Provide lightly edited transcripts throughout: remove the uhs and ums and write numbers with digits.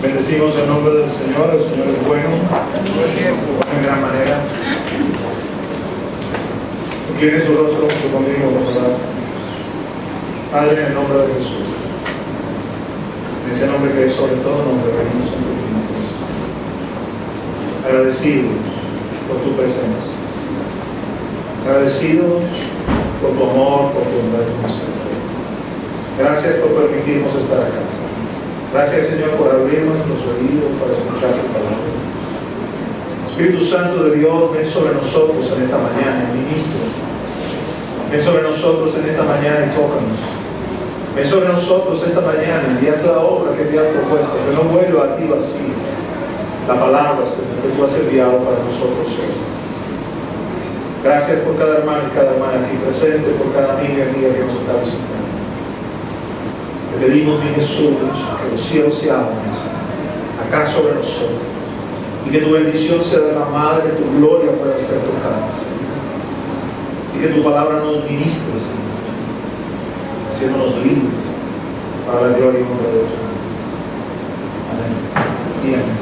Bendecimos el nombre del Señor. El Señor es bueno, en gran manera. Incline su rostro junto conmigo, vamos a orar. Padre, en el nombre de Jesús, en ese nombre que es sobre todo nombre, venimos en tu presencia, agradecidos por tu presencia, agradecidos por tu amor, por tu bondad y tu misericordia. Gracias por permitirnos estar acá. Gracias, Señor, por abrir nuestros oídos para escuchar tu palabra. Espíritu Santo de Dios, ven sobre nosotros en esta mañana, ministro. Ven sobre nosotros en esta mañana y tócanos. Ven sobre nosotros esta mañana y haz la obra que te has propuesto, que no vuelva a ti vacío. La palabra, Señor, que tú has enviado para nosotros hoy. Gracias por cada hermano y cada hermana aquí presente, por cada amiga y amiga que nos está visitando. Te pedimos, mi Jesús, que los cielos se abran acá sobre nosotros y que tu bendición sea derramada, que tu gloria pueda ser tocada, Señor, y que tu palabra nos ministre, Señor, haciéndonos libres para la gloria y honra de Dios. Amén y amén.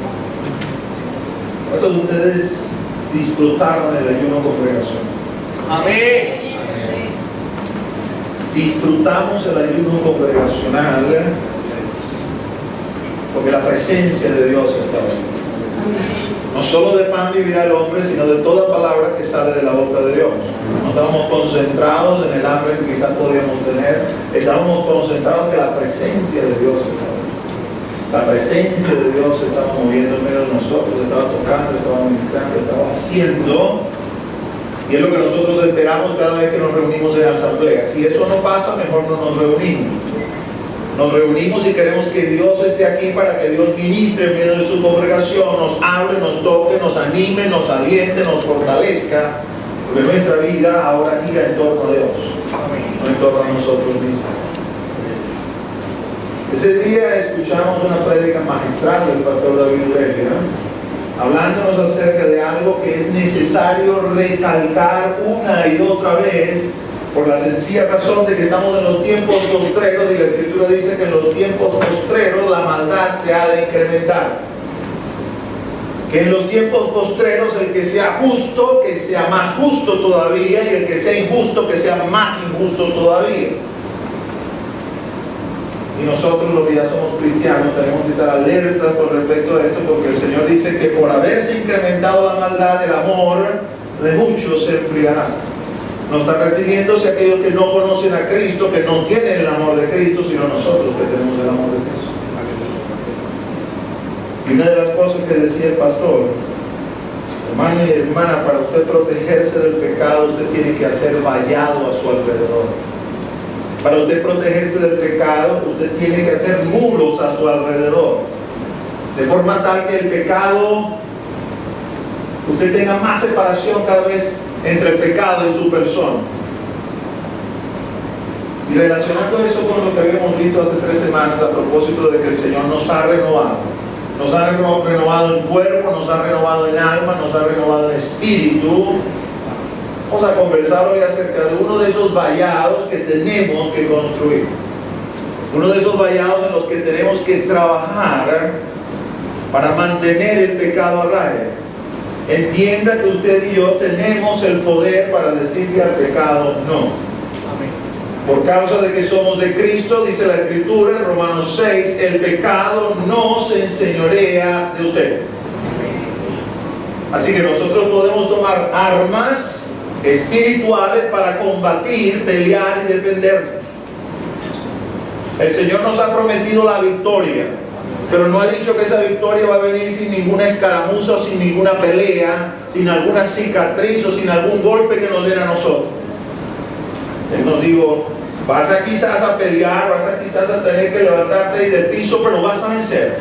¿Cuántos de ustedes disfrutaron el ayuno congregacional? Amén. Disfrutamos el ayuno congregacional porque la presencia de Dios estaba ahí. No solo de pan vivirá el hombre, sino de toda palabra que sale de la boca de Dios. No estábamos concentrados en el hambre que quizás podíamos tener, estábamos concentrados en que la presencia de Dios estaba ahí. La presencia de Dios se estaba moviendo en medio de nosotros, estaba tocando, estaba ministrando, estaba haciendo. Y es lo que nosotros esperamos cada vez que nos reunimos en asamblea. Si eso no pasa, mejor no nos reunimos. Nos reunimos y queremos que Dios esté aquí para que Dios ministre en medio de su congregación, nos hable, nos toque, nos anime, nos aliente, nos fortalezca. Porque nuestra vida ahora gira en torno a Dios, no en torno a nosotros mismos. Ese día escuchamos una prédica magistral del pastor David Urelia, hablándonos acerca de algo que es necesario recalcar una y otra vez, por la sencilla razón de que estamos en los tiempos postreros, y la Escritura dice que en los tiempos postreros la maldad se ha de incrementar. Que en los tiempos postreros el que sea justo, que sea más justo todavía, y el que sea injusto, que sea más injusto todavía. Y nosotros, los que ya somos cristianos, tenemos que estar alertas con respecto a esto, porque el Señor dice que por haberse incrementado la maldad, el amor de muchos se enfriará. No está refiriéndose a aquellos que no conocen a Cristo, que no tienen el amor de Cristo, sino nosotros que tenemos el amor de Cristo. Y una de las cosas que decía el pastor, hermano y hermana, para usted protegerse del pecado, usted tiene que hacer vallado a su alrededor. Para usted protegerse del pecado, usted tiene que hacer muros a su alrededor, de forma tal que el pecado, usted tenga más separación cada vez entre el pecado y su persona. Y relacionando eso con lo que habíamos visto hace 3 semanas a propósito de que el Señor nos ha renovado en cuerpo, nos ha renovado en alma, nos ha renovado en espíritu. Vamos a conversar hoy acerca de uno de esos vallados que tenemos que construir. Uno de esos vallados en los que tenemos que trabajar para mantener el pecado a raya. Entienda que usted y yo tenemos el poder para decirle al pecado no. Por causa de que somos de Cristo, dice la Escritura en Romanos 6, el pecado no se enseñorea de usted. Así que nosotros podemos tomar armas espirituales para combatir, pelear y defendernos. El Señor nos ha prometido la victoria, pero no ha dicho que esa victoria va a venir sin ninguna escaramuza, sin ninguna pelea, sin alguna cicatriz o sin algún golpe que nos den a nosotros. Él nos dijo, vas a quizás a pelear, vas a quizás a tener que levantarte del piso, pero vas a vencer.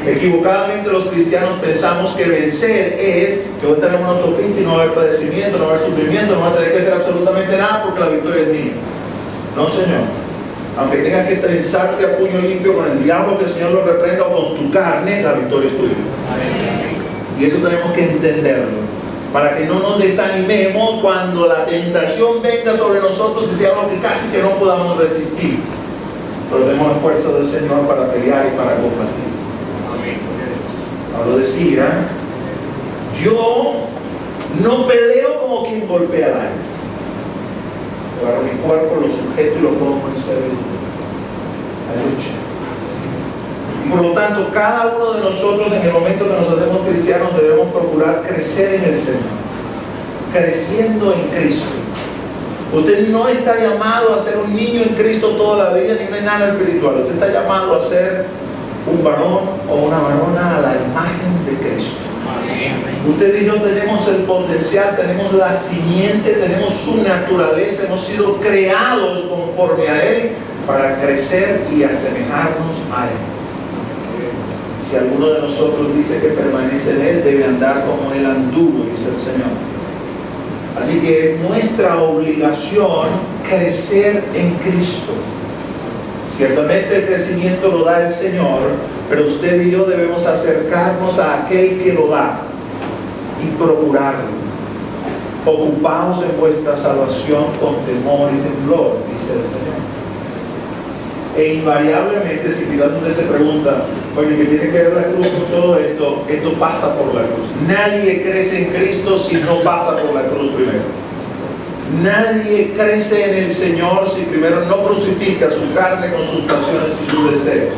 Equivocadamente los cristianos pensamos que vencer es que voy a tener una autopista y no va a haber padecimiento, no va a haber sufrimiento, no va a tener que hacer absolutamente nada porque la victoria es mía. No, Señor. Aunque tengas que trenzarte a puño limpio con el diablo, que el Señor lo reprenda, o con tu carne, la victoria es tuya. Y eso tenemos que entenderlo, para que no nos desanimemos cuando la tentación venga sobre nosotros y sea algo que casi que no podamos resistir. Pero tenemos la fuerza del Señor para pelear y para combatir. Pablo decía, yo no peleo como quien golpea al aire. Agarro mi cuerpo, lo sujeto y lo pongo en servidumbre. La lucha. Y por lo tanto, cada uno de nosotros en el momento que nos hacemos cristianos debemos procurar crecer en el Señor, creciendo en Cristo. Usted no está llamado a ser un niño en Cristo toda la vida ni un enano espiritual. Usted está llamado a ser un varón o una varona a la imagen de Cristo. Usted y yo tenemos el potencial, tenemos la simiente, tenemos su naturaleza, hemos sido creados conforme a Él para crecer y asemejarnos a Él. Si alguno de nosotros dice que permanece en Él, debe andar como Él anduvo, dice el Señor. Así que es nuestra obligación crecer en Cristo. Ciertamente el crecimiento lo da el Señor, pero usted y yo debemos acercarnos a aquel que lo da y procurarlo. Ocupaos en vuestra salvación con temor y temblor, dice el Señor. E invariablemente, si quizás usted se pregunta, oye, ¿qué tiene que ver la cruz con todo esto? Esto pasa por la cruz. Nadie crece en Cristo si no pasa por la cruz primero. Nadie crece en el Señor si primero no crucifica su carne con sus pasiones y sus deseos.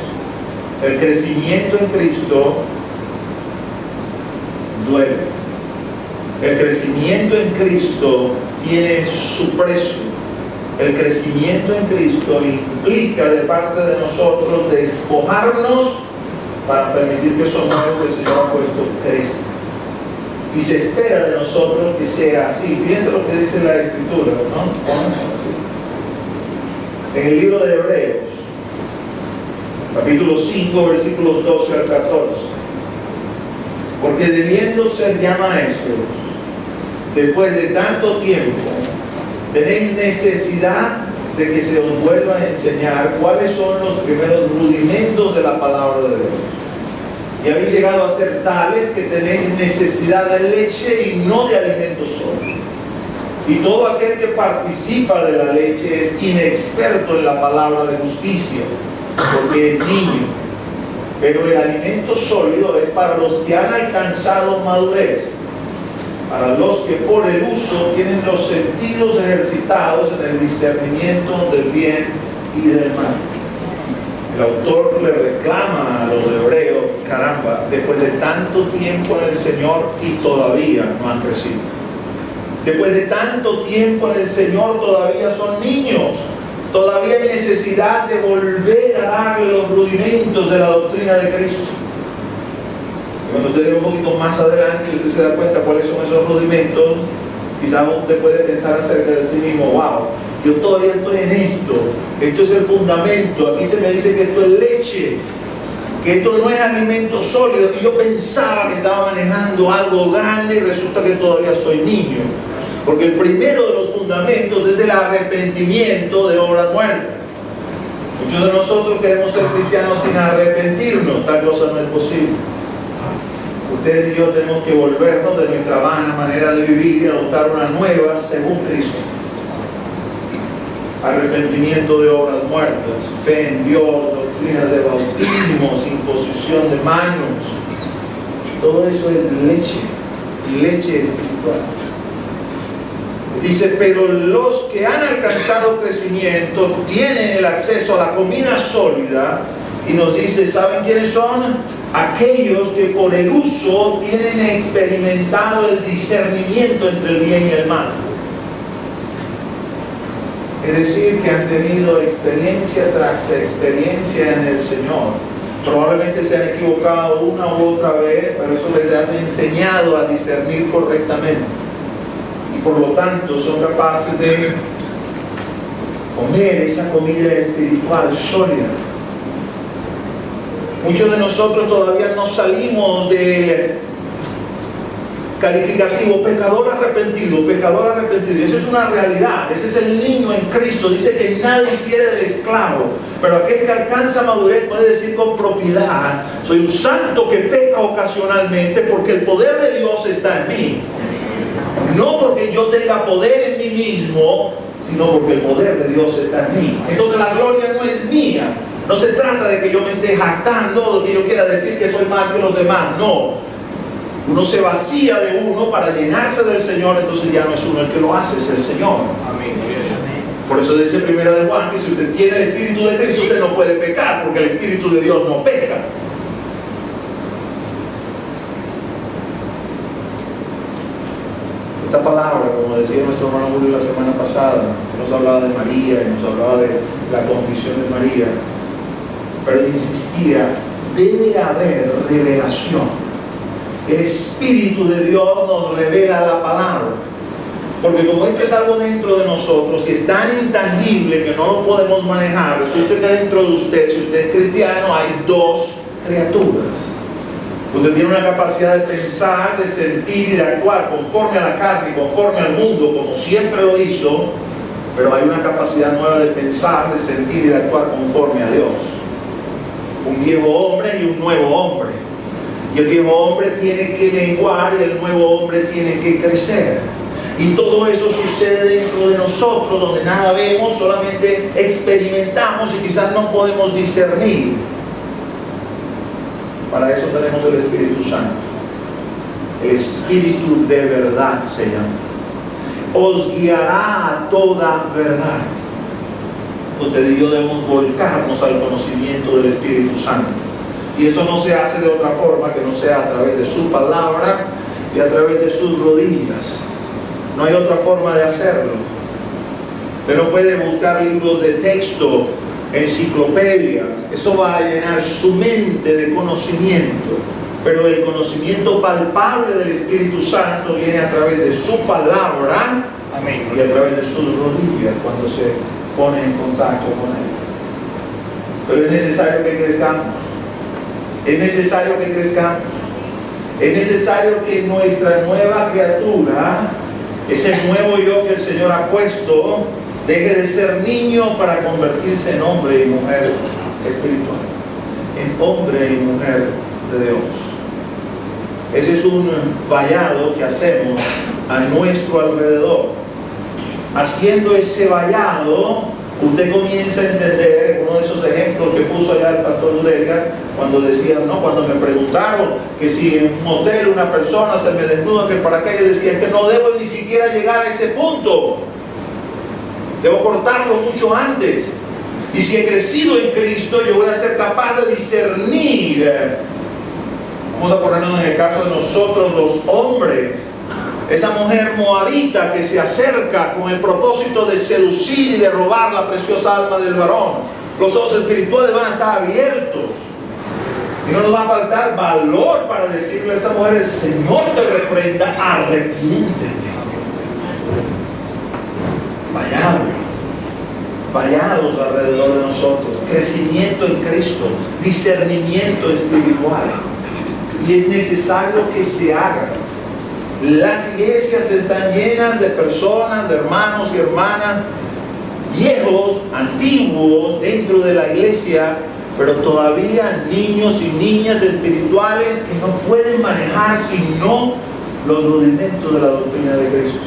El crecimiento en Cristo duele. El crecimiento en Cristo tiene su precio. El crecimiento en Cristo implica de parte de nosotros despojarnos para permitir que esos nuevos que el Señor ha puesto crezcan. Y se espera de nosotros que sea así. Fíjense lo que dice la Escritura, ¿no? En el libro de Hebreos, capítulo 5, versículos 12 al 14. Porque debiendo ser ya maestros, después de tanto tiempo, tenéis necesidad de que se os vuelva a enseñar cuáles son los primeros rudimentos de la palabra de Dios. Y habéis llegado a ser tales que tenéis necesidad de leche y no de alimento sólido. Y todo aquel que participa de la leche es inexperto en la palabra de justicia, porque es niño. Pero el alimento sólido es para los que han alcanzado madurez, para los que por el uso tienen los sentidos ejercitados en el discernimiento del bien y del mal. El autor le reclama a los hebreos, caramba, después de tanto tiempo en el Señor y todavía no han crecido. Después de tanto tiempo en el Señor todavía son niños. Todavía hay necesidad de volver a darle los rudimentos de la doctrina de Cristo. Cuando usted lee un poquito más adelante y usted se da cuenta cuáles son esos rudimentos, quizás usted puede pensar acerca de sí mismo, wow, yo todavía estoy en esto es el fundamento, aquí se me dice que esto es leche, que esto no es alimento sólido, y yo pensaba que estaba manejando algo grande y resulta que todavía soy niño, porque el primero de los fundamentos es el arrepentimiento de obras muertas. Muchos de nosotros queremos ser cristianos sin arrepentirnos, tal cosa no es posible. Usted y yo tenemos que volvernos de nuestra vana manera de vivir y adoptar una nueva según Cristo. Arrepentimiento de obras muertas, fe en Dios, doctrina de bautismos, imposición de manos. Todo eso es leche espiritual. Dice, pero los que han alcanzado crecimiento tienen el acceso a la comida sólida, y nos dice, ¿saben quiénes son? Aquellos que por el uso tienen experimentado el discernimiento entre el bien y el mal. Es decir, que han tenido experiencia tras experiencia en el Señor. Probablemente se han equivocado una u otra vez, pero eso les ha enseñado a discernir correctamente. Y por lo tanto son capaces de comer esa comida espiritual sólida. Muchos de nosotros todavía no salimos del calificativo pecador arrepentido. Y esa es una realidad. Ese es el niño en Cristo. Dice que nadie quiere del esclavo, pero aquel que alcanza madurez puede decir con propiedad, soy un santo que peca ocasionalmente porque el poder de Dios está en mí. No porque yo tenga poder en mí mismo, sino porque el poder de Dios está en mí. Entonces la gloria no es mía. No se trata de que yo me esté jactando o de que yo quiera decir que soy más que los demás. No. Uno se vacía de uno para llenarse del Señor, entonces ya no es uno el que lo hace, es el Señor. Amén. Por eso dice Primera de Juan que si usted tiene el Espíritu de Cristo, usted no puede pecar, porque el Espíritu de Dios no peca. Esta palabra, como decía nuestro hermano Julio la semana pasada, nos hablaba de María y nos hablaba de la condición de María, pero insistía, debe haber revelación. El Espíritu de Dios nos revela la palabra, porque como esto es algo dentro de nosotros y es tan intangible que no lo podemos manejar, resulta que dentro de usted, si usted es cristiano, hay dos criaturas. Usted tiene una capacidad de pensar, de sentir y de actuar conforme a la carne y conforme al mundo, como siempre lo hizo, pero hay una capacidad nueva de pensar, de sentir y de actuar conforme a Dios. Un viejo hombre y un nuevo hombre. Y el viejo hombre tiene que menguar y el nuevo hombre tiene que crecer. Y todo eso sucede dentro de nosotros, donde nada vemos, solamente experimentamos y quizás no podemos discernir. Para eso tenemos el Espíritu Santo. El Espíritu de verdad se llama. Os guiará a toda verdad. Usted y yo debemos volcarnos al conocimiento del Espíritu Santo. Y eso no se hace de otra forma que no sea a través de su palabra y a través de sus rodillas. No hay otra forma de hacerlo. Usted no puede buscar libros de texto, enciclopedias. Eso va a llenar su mente de conocimiento. Pero el conocimiento palpable del Espíritu Santo viene a través de su palabra. Amén. Y a través de sus rodillas cuando se pone en contacto con Él. Pero es necesario que crezcamos. Es necesario que crezcamos. Es necesario que nuestra nueva criatura, ese nuevo yo que el Señor ha puesto, deje de ser niño para convertirse en hombre y mujer espiritual, en hombre y mujer de Dios. Ese es un vallado que hacemos a nuestro alrededor. Haciendo ese vallado, usted comienza a entender uno de esos ejemplos que puso allá el pastor Udega, cuando decía, no, cuando me preguntaron que si en un hotel una persona se me desnuda, que para qué, yo decía, es que no debo ni siquiera llegar a ese punto. Debo cortarlo mucho antes. Y si he crecido en Cristo, yo voy a ser capaz de discernir. Vamos a ponernos en el caso de nosotros los hombres. Esa mujer moabita que se acerca con el propósito de seducir y de robar la preciosa alma del varón. Los ojos espirituales van a estar abiertos. Y no nos va a faltar valor para decirle a esa mujer, el Señor te reprenda, arrepiéntete. Vallados alrededor de nosotros, crecimiento en Cristo, discernimiento espiritual. Y es necesario que se haga. Las iglesias están llenas de personas, de hermanos y hermanas, viejos, antiguos dentro de la iglesia, pero todavía niños y niñas espirituales que no pueden manejar sino los rudimentos de la doctrina de Cristo.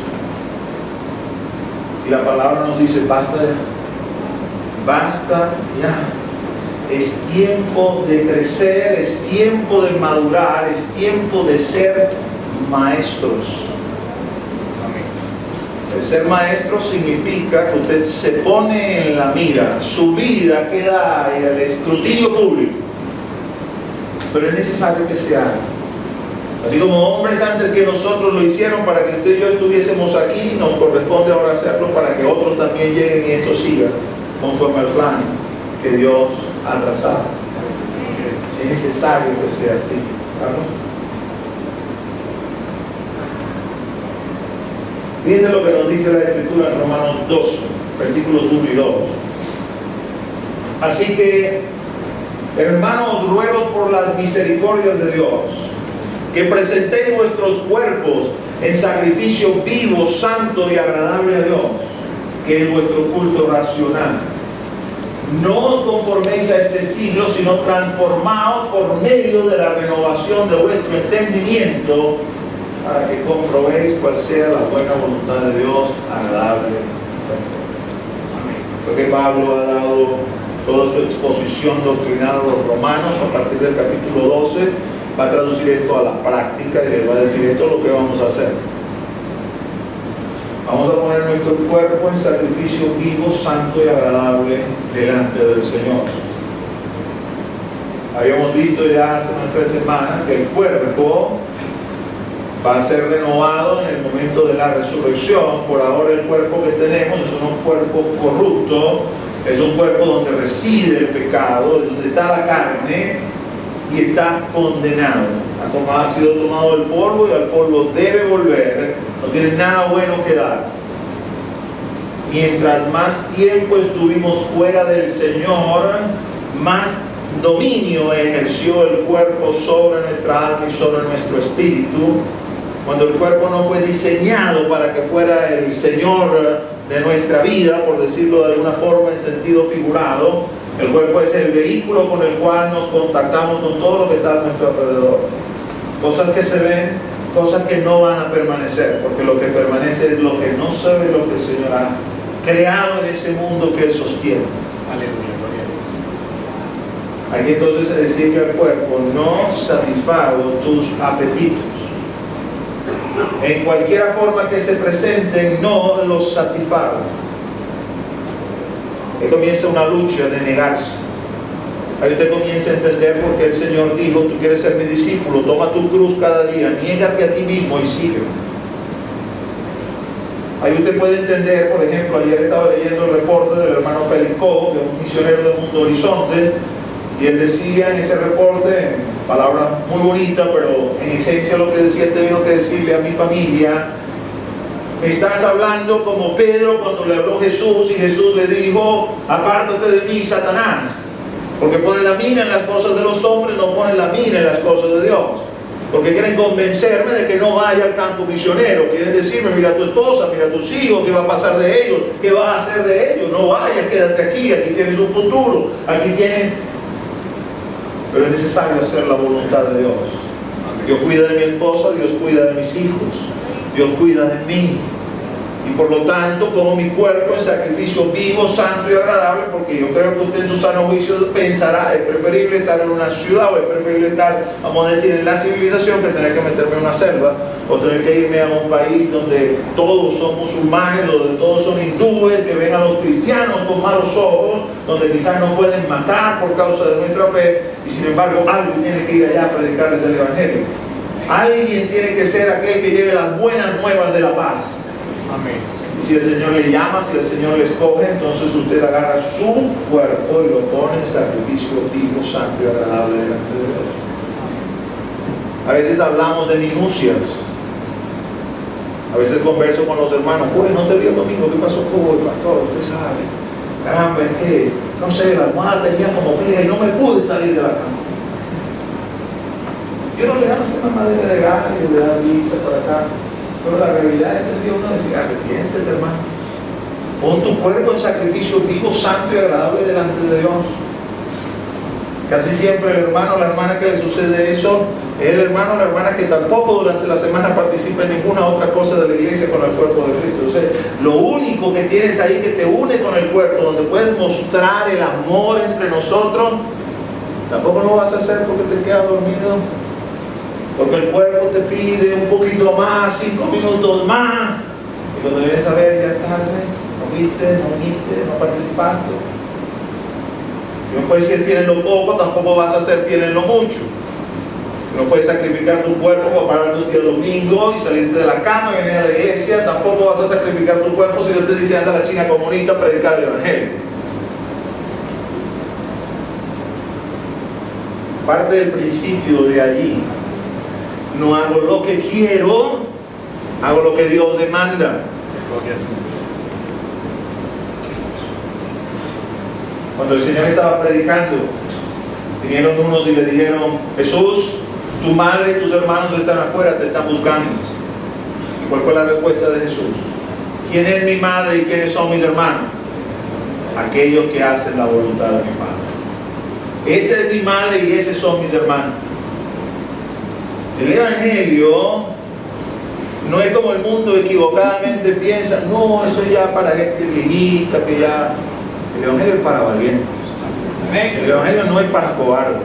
Y la palabra nos dice, basta ya. Basta ya. Es tiempo de crecer, es tiempo de madurar, es tiempo de ser maestros. El ser maestro significa que usted se pone en la mira, su vida queda en el escrutinio público. Pero es necesario que se haga. Así como hombres antes que nosotros lo hicieron para que usted y yo estuviésemos aquí, nos corresponde ahora hacerlo para que otros también lleguen y esto siga conforme al plan que Dios ha trazado. Es necesario que sea así. ¿Carlos? Fíjense lo que nos dice la Escritura en Romanos 12, versículos 1 y 2. Así que, hermanos, ruego por las misericordias de Dios, que presentéis vuestros cuerpos en sacrificio vivo, santo y agradable a Dios, que es vuestro culto racional. No os conforméis a este siglo, sino transformaos por medio de la renovación de vuestro entendimiento, para que comprobéis cuál sea la buena voluntad de Dios, agradable y perfecta. Porque Pablo ha dado toda su exposición doctrinal a los romanos a partir del capítulo 12, va a traducir esto a la práctica y les va a decir esto es lo que vamos a hacer. Vamos a poner nuestro cuerpo en sacrificio vivo, santo y agradable delante del Señor. Habíamos visto ya hace unas 3 semanas que el cuerpo va a ser renovado en el momento de la resurrección. Por ahora el cuerpo que tenemos es un cuerpo corrupto, es un cuerpo donde reside el pecado, donde está la carne y está condenado. Ha sido tomado del polvo y al polvo debe volver, no tiene nada bueno que dar. Mientras más tiempo estuvimos fuera del Señor, más dominio ejerció el cuerpo sobre nuestra alma y sobre nuestro espíritu. Cuando el cuerpo no fue diseñado para que fuera el Señor de nuestra vida, por decirlo de alguna forma en sentido figurado, el cuerpo es el vehículo con el cual nos contactamos con todo lo que está a nuestro alrededor. Cosas que se ven, cosas que no van a permanecer, porque lo que permanece es lo que no se ve, lo que el Señor ha creado en ese mundo que Él sostiene. Aleluya, gloria a Dios. Hay que entonces decirle al cuerpo, no satisfago tus apetitos. En cualquier forma que se presenten, no los satisfago. Ahí comienza una lucha de negarse. Ahí usted comienza a entender por qué el Señor dijo, tú quieres ser mi discípulo, toma tu cruz cada día, niégate a ti mismo y sígueme. Ahí usted puede entender, por ejemplo, ayer estaba leyendo el reporte del hermano Félix Cobo, de un misionero del Mundo Horizontes, y él decía en ese reporte, en palabras muy bonitas, pero en esencia lo que decía, he tenido que decirle a mi familia, me estás hablando como Pedro cuando le habló Jesús y Jesús le dijo, apártate de mí, Satanás, porque ponen la mira en las cosas de los hombres, no ponen la mira en las cosas de Dios. Porque quieren convencerme de que no vaya al campo misionero. Quieren decirme, mira a tu esposa, mira a tus hijos, ¿qué va a pasar de ellos? ¿Qué vas a hacer de ellos? No vayas, quédate aquí, aquí tienes un futuro, aquí tienes... Pero es necesario hacer la voluntad de Dios. Dios cuida de mi esposa, Dios cuida de mis hijos, Dios cuida de mí. Y por lo tanto pongo mi cuerpo en sacrificio vivo, santo y agradable, porque yo creo que usted en su sano juicio pensará, es preferible estar en una ciudad o es preferible estar, vamos a decir, en la civilización que tener que meterme en una selva o tener que irme a un país donde todos son musulmanes, donde todos son hindúes, que ven a los cristianos con malos ojos, donde quizás no pueden matar por causa de nuestra fe y sin embargo alguien tiene que ir allá a predicarles el evangelio. Alguien tiene que ser aquel que lleve las buenas nuevas de la paz. Amén. Y si el Señor le llama, si el Señor le escoge, entonces usted agarra su cuerpo y lo pone en sacrificio vivo, santo y agradable delante de Dios. A veces hablamos de minucias. A veces converso con los hermanos, pues no te vi el domingo, ¿qué pasó con el pastor? Usted sabe, caramba, es que, no sé, la almohada tenía como pega y no me pude salir de la cama. Yo no le daba esa madera de gallo, le daba guisa por acá. Pero la realidad es que uno dice, arrepiéntete, hermano. Pon tu cuerpo en sacrificio vivo, santo y agradable delante de Dios. Casi siempre el hermano o la hermana que le sucede eso es el hermano o la hermana que tampoco durante la semana participa en ninguna otra cosa de la iglesia con el cuerpo de Cristo. Entonces, lo único que tienes ahí que te une con el cuerpo, donde puedes mostrar el amor entre nosotros, tampoco lo vas a hacer porque te quedas dormido. Porque el cuerpo te pide un poquito más, 5 minutos más. Y cuando vienes a ver, ya es tarde. No viste, no viniste, no participaste. Si no puedes ser fiel en lo poco, tampoco vas a ser fiel en lo mucho. No puedes sacrificar tu cuerpo para pararte un día domingo y salirte de la cama y venir a la iglesia. Tampoco vas a sacrificar tu cuerpo si Dios te dice anda a la China comunista a predicar el evangelio. Parte del principio de allí. No hago lo que quiero, hago lo que Dios demanda. Cuando el Señor estaba predicando, vinieron unos y le dijeron, Jesús, tu madre y tus hermanos están afuera, te están buscando. ¿Y cuál fue la respuesta de Jesús? ¿Quién es mi madre y quiénes son mis hermanos? Aquellos que hacen la voluntad de mi Padre. Esa es mi madre y esos son mis hermanos. El evangelio no es como el mundo equivocadamente piensa, no, eso ya para gente viejita, que ya... El evangelio es para valientes. El Evangelio no es para cobardes.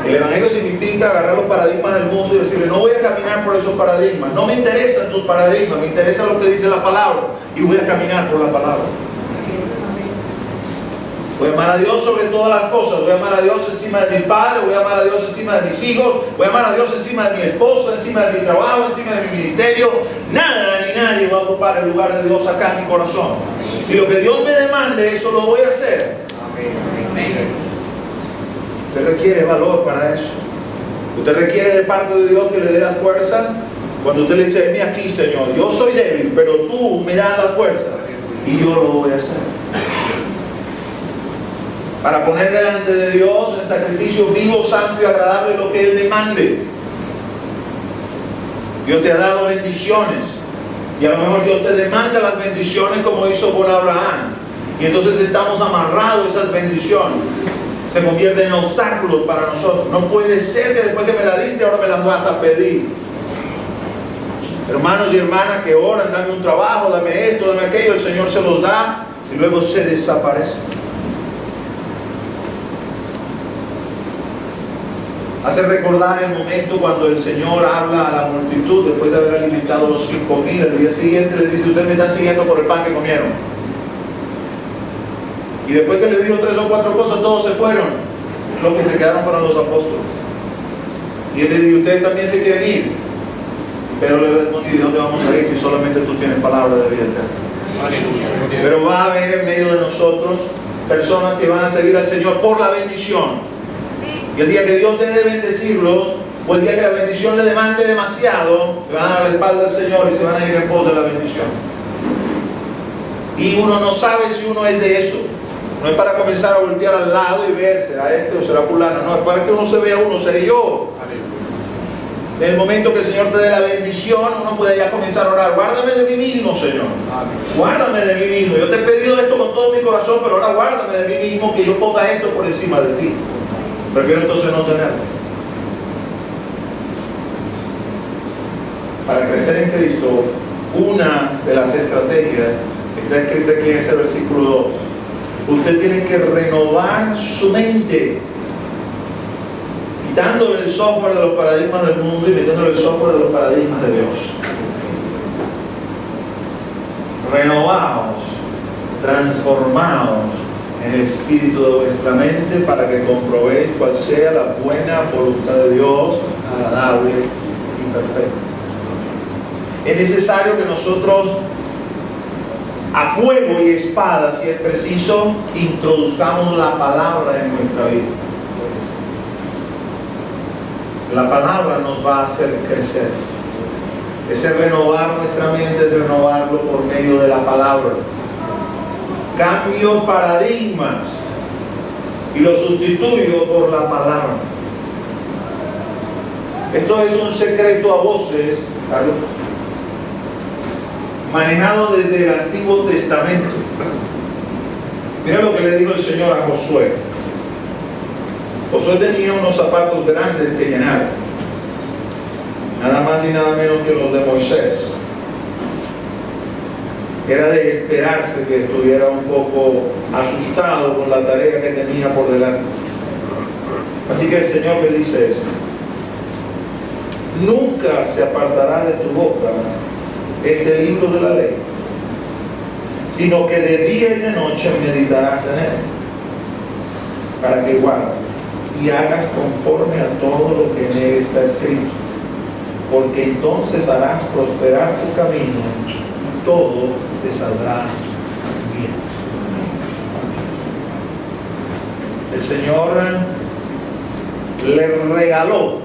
El Evangelio significa agarrar los paradigmas del mundo y decirle, no voy a caminar por esos paradigmas, no me interesan tus paradigmas, me interesa lo que dice la palabra y voy a caminar por la palabra. Voy a amar a Dios sobre todas las cosas, voy a amar a Dios encima de mi padre, voy a amar a Dios encima de mis hijos, voy a amar a Dios encima de mi esposa, encima de mi trabajo, encima de mi ministerio. Nada ni nadie va a ocupar el lugar de Dios acá en mi corazón. Y lo que Dios me demande, eso lo voy a hacer. Usted requiere valor para eso. Usted requiere de parte de Dios que le dé las fuerzas. Cuando usted le dice, heme aquí, Señor, yo soy débil, pero tú me das las fuerzas y yo lo voy a hacer. Para poner delante de Dios el sacrificio vivo, santo y agradable, lo que Él demande. Dios te ha dado bendiciones y a lo mejor Dios te demanda las bendiciones como hizo con Abraham, y entonces estamos amarrados a esas bendiciones. Se convierten en obstáculos para nosotros. No puede ser que después que me la diste ahora me las vas a pedir. Hermanos y hermanas que oran, dame un trabajo, dame esto, dame aquello, el Señor se los da y luego se desaparece. Hace recordar el momento cuando el Señor habla a la multitud después de haber alimentado los 5,000. El día siguiente les dice, ustedes me están siguiendo por el pan que comieron. Y después que le dijo 3 o 4 cosas, todos se fueron. Los que se quedaron fueron los apóstoles. Y él le dijo, ustedes también se quieren ir. Pero le respondió, ¿y dónde vamos a ir si solamente tú tienes palabra de vida eterna? Aleluya. Pero va a haber en medio de nosotros personas que van a seguir al Señor por la bendición. Y el día que Dios debe bendecirlo, o el día que la bendición le demande demasiado, le van a dar la espalda al Señor y se van a ir en pos de la bendición. Y uno no sabe si uno es de eso. No es para comenzar a voltear al lado y ver, ¿será este o será fulano? No, es para que uno se vea uno, seré yo. En el momento que el Señor te dé la bendición, uno puede ya comenzar a orar, guárdame de mí mismo, Señor. Guárdame de mí mismo. Yo te he pedido esto con todo mi corazón, pero ahora guárdame de mí mismo, que yo ponga esto por encima de ti. Prefiero entonces no tenerlo. Para crecer en Cristo, una de las estrategias está escrita aquí en ese versículo 2. Usted tiene que renovar su mente, quitándole el software de los paradigmas del mundo y metiéndole el software de los paradigmas de Dios. Renovaos, transformaos en el espíritu de vuestra mente para que comprobéis cuál sea la buena voluntad de Dios, agradable y perfecta. Es necesario que nosotros, a fuego y espada, si es preciso, introduzcamos la palabra en nuestra vida. La palabra nos va a hacer crecer. Ese renovar nuestra mente es renovarlo por medio de la palabra. Cambio paradigmas y lo sustituyo por la palabra. Esto es un secreto a voces, Carlos, manejado desde el Antiguo Testamento. Mira lo que le dijo el Señor a Josué. Josué tenía unos zapatos grandes que llenar, nada más y nada menos que los de Moisés. Era de esperarse que estuviera un poco asustado con la tarea que tenía por delante. Así que el Señor le dice eso: nunca se apartará de tu boca este libro de la ley, sino que de día y de noche meditarás en él, para que guardes y hagas conforme a todo lo que en él está escrito, porque entonces harás prosperar tu camino y todo te saldrá bien. El Señor le regaló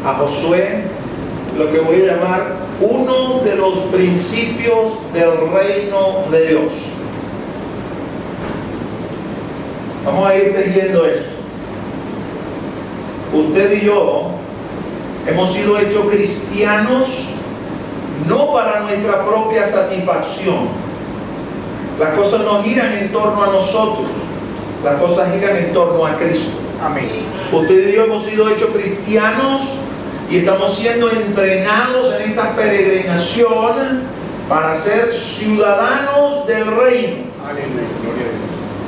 a Josué lo que voy a llamar uno de los principios del reino de Dios. Vamos a ir tejiendo esto. Usted y yo hemos sido hechos cristianos no para nuestra propia satisfacción. Las cosas no giran en torno a nosotros, las cosas giran en torno a Cristo. Amén. Usted y yo hemos sido hechos cristianos y estamos siendo entrenados en esta peregrinación para ser ciudadanos del reino. Aleluya.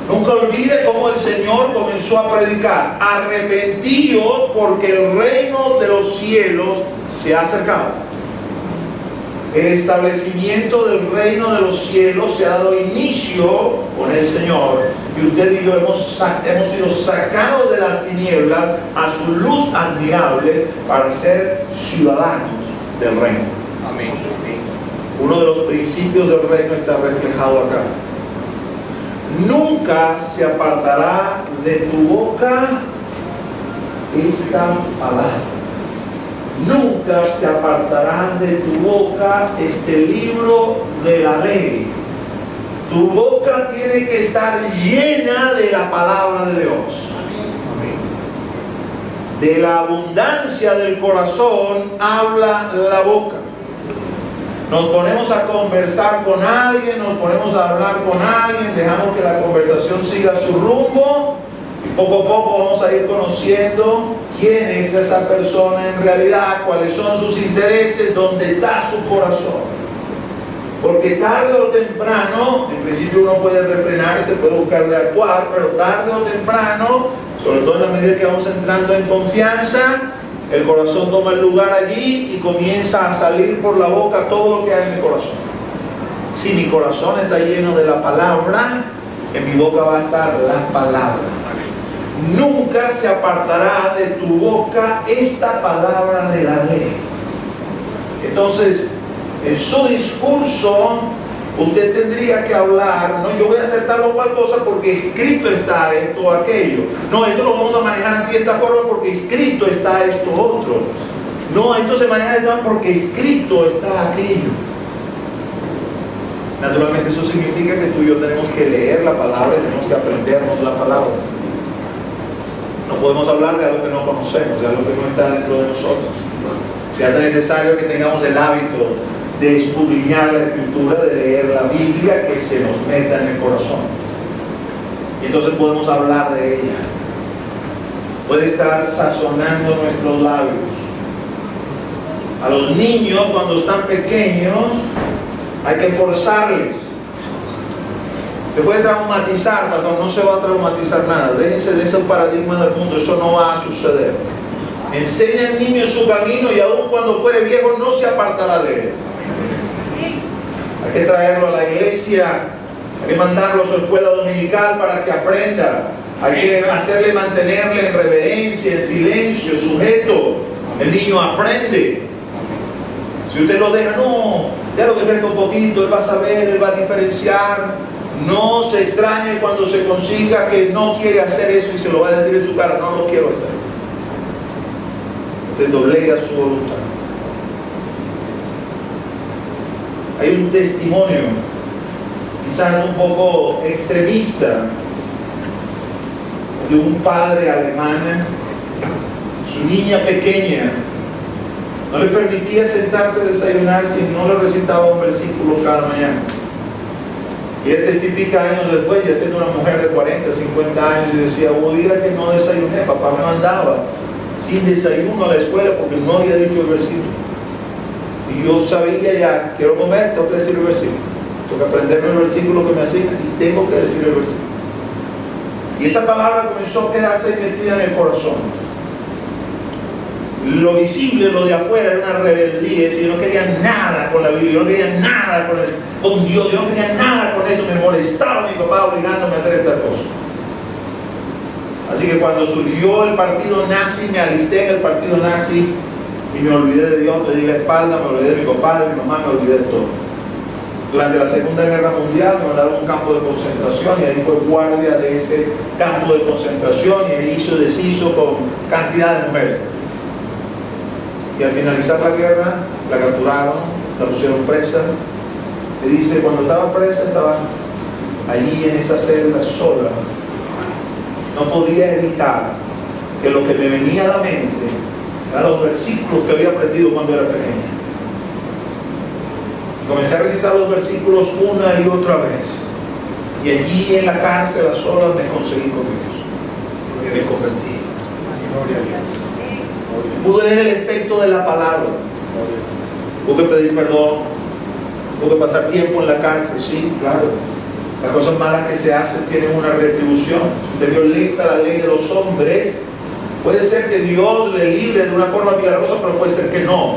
Nunca olvide cómo el Señor comenzó a predicar: arrepentíos porque el reino de los cielos se ha acercado. El establecimiento del reino de los cielos se ha dado inicio con el Señor, y usted y yo hemos sido sacados de las tinieblas a su luz admirable para ser ciudadanos del reino. Amén. Uno de los principios del reino está reflejado acá: nunca se apartará de tu boca esta palabra. Nunca se apartará de tu boca este libro de la ley. Tu boca tiene que estar llena de la palabra de Dios. De la abundancia del corazón habla la boca. Nos ponemos a conversar con alguien, nos ponemos a hablar con alguien, dejamos que la conversación siga su rumbo, y poco a poco vamos a ir conociendo quién es esa persona en realidad, cuáles son sus intereses, dónde está su corazón. Porque tarde o temprano, en principio uno puede refrenarse, puede buscar de actuar, pero tarde o temprano, sobre todo en la medida que vamos entrando en confianza, el corazón toma el lugar allí y comienza a salir por la boca todo lo que hay en el corazón. Si mi corazón está lleno de la palabra, en mi boca va a estar la palabra. Nunca se apartará de tu boca esta palabra de la ley. Entonces, en su discurso, usted tendría que hablar: no, yo voy a hacer tal o cual cosa porque escrito está esto o aquello. No, esto lo vamos a manejar así de esta forma porque escrito está esto otro. No, esto se maneja de esta forma porque escrito está aquello. Naturalmente eso significa que tú y yo tenemos que leer la palabra y tenemos que aprendernos la palabra. No podemos hablar de algo que no conocemos, de algo que no está dentro de nosotros. Se hace necesario que tengamos el hábito de escudriñar la Escritura, de leer la Biblia, que se nos meta en el corazón. Y entonces podemos hablar de ella. Puede estar sazonando nuestros labios. A los niños, cuando están pequeños, hay que forzarles. Se puede traumatizar, pastor, no se va a traumatizar nada. Déjense de ese paradigma del mundo, eso no va a suceder. Enseña al niño en su camino y aun cuando fuere viejo no se apartará de él. Hay que traerlo a la iglesia, hay que mandarlo a su escuela dominical para que aprenda. Hay que hacerle, mantenerle en reverencia, en silencio, sujeto. El niño aprende. Si usted lo deja, no, ya lo que crezca un poquito, él va a saber, él va a diferenciar. No se extrañe cuando se consiga que no quiere hacer eso y se lo va a decir en su cara: no lo quiero hacer. Usted doblega su voluntad. Hay un testimonio, quizás un poco extremista, de un padre alemán. Su niña pequeña no le permitía sentarse a desayunar si no le recitaba un versículo cada mañana. Y él testifica años después, ya siendo una mujer de 40, 50 años, y decía: hubo días que no desayuné, papá me mandaba sin desayuno a la escuela porque no había dicho el versículo. Y yo sabía ya, quiero comer, tengo que decir el versículo. Tengo que aprenderme el versículo que me asigna y tengo que decir el versículo. Y esa palabra comenzó a quedarse metida en el corazón. Lo visible, lo de afuera, era una rebeldía. Yo no quería nada con la Biblia, yo no quería nada con Dios, yo no quería nada con eso. Me molestaba mi papá obligándome a hacer esta cosa. Así que cuando surgió el partido nazi, me alisté en el partido nazi y me olvidé de Dios, le di la espalda, me olvidé de mi papá, de mi mamá, me olvidé de todo. Durante la Segunda Guerra Mundial me mandaron a un campo de concentración y ahí fue guardia de ese campo de concentración y ahí hizo deshizo con cantidad de mujeres. Y al finalizar la guerra, la capturaron, la pusieron presa. Y dice, cuando estaba presa, estaba allí en esa celda sola. No podía evitar que lo que me venía a la mente eran los versículos que había aprendido cuando era pequeña. Y comencé a recitar los versículos una y otra vez. Y allí en la cárcel, a solas, me conseguí con Dios. Porque me convertí. Gloria a Dios. Pude ver el efecto de la palabra. Tuve que pedir perdón. Tuve que pasar tiempo en la cárcel, sí, claro. Las cosas malas que se hacen tienen una retribución. Si usted violenta la ley de los hombres, puede ser que Dios le libre de una forma milagrosa, pero puede ser que no.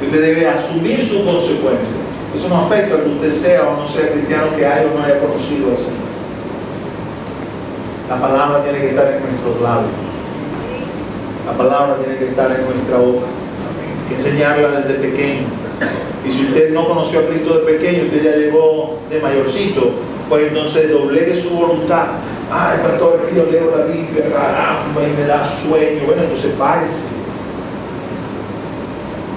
Y usted debe asumir su consecuencia. Eso no afecta a que usted sea o no sea cristiano, que haya o no haya conocido al Señor. La palabra tiene que estar en nuestros labios. La palabra tiene que estar en nuestra boca. Hay que enseñarla desde pequeño. Y si usted no conoció a Cristo de pequeño, usted ya llegó de mayorcito, pues entonces doblegue su voluntad. Ay, pastor, es que yo leo la Biblia, caramba, y me da sueño. Bueno, entonces párese.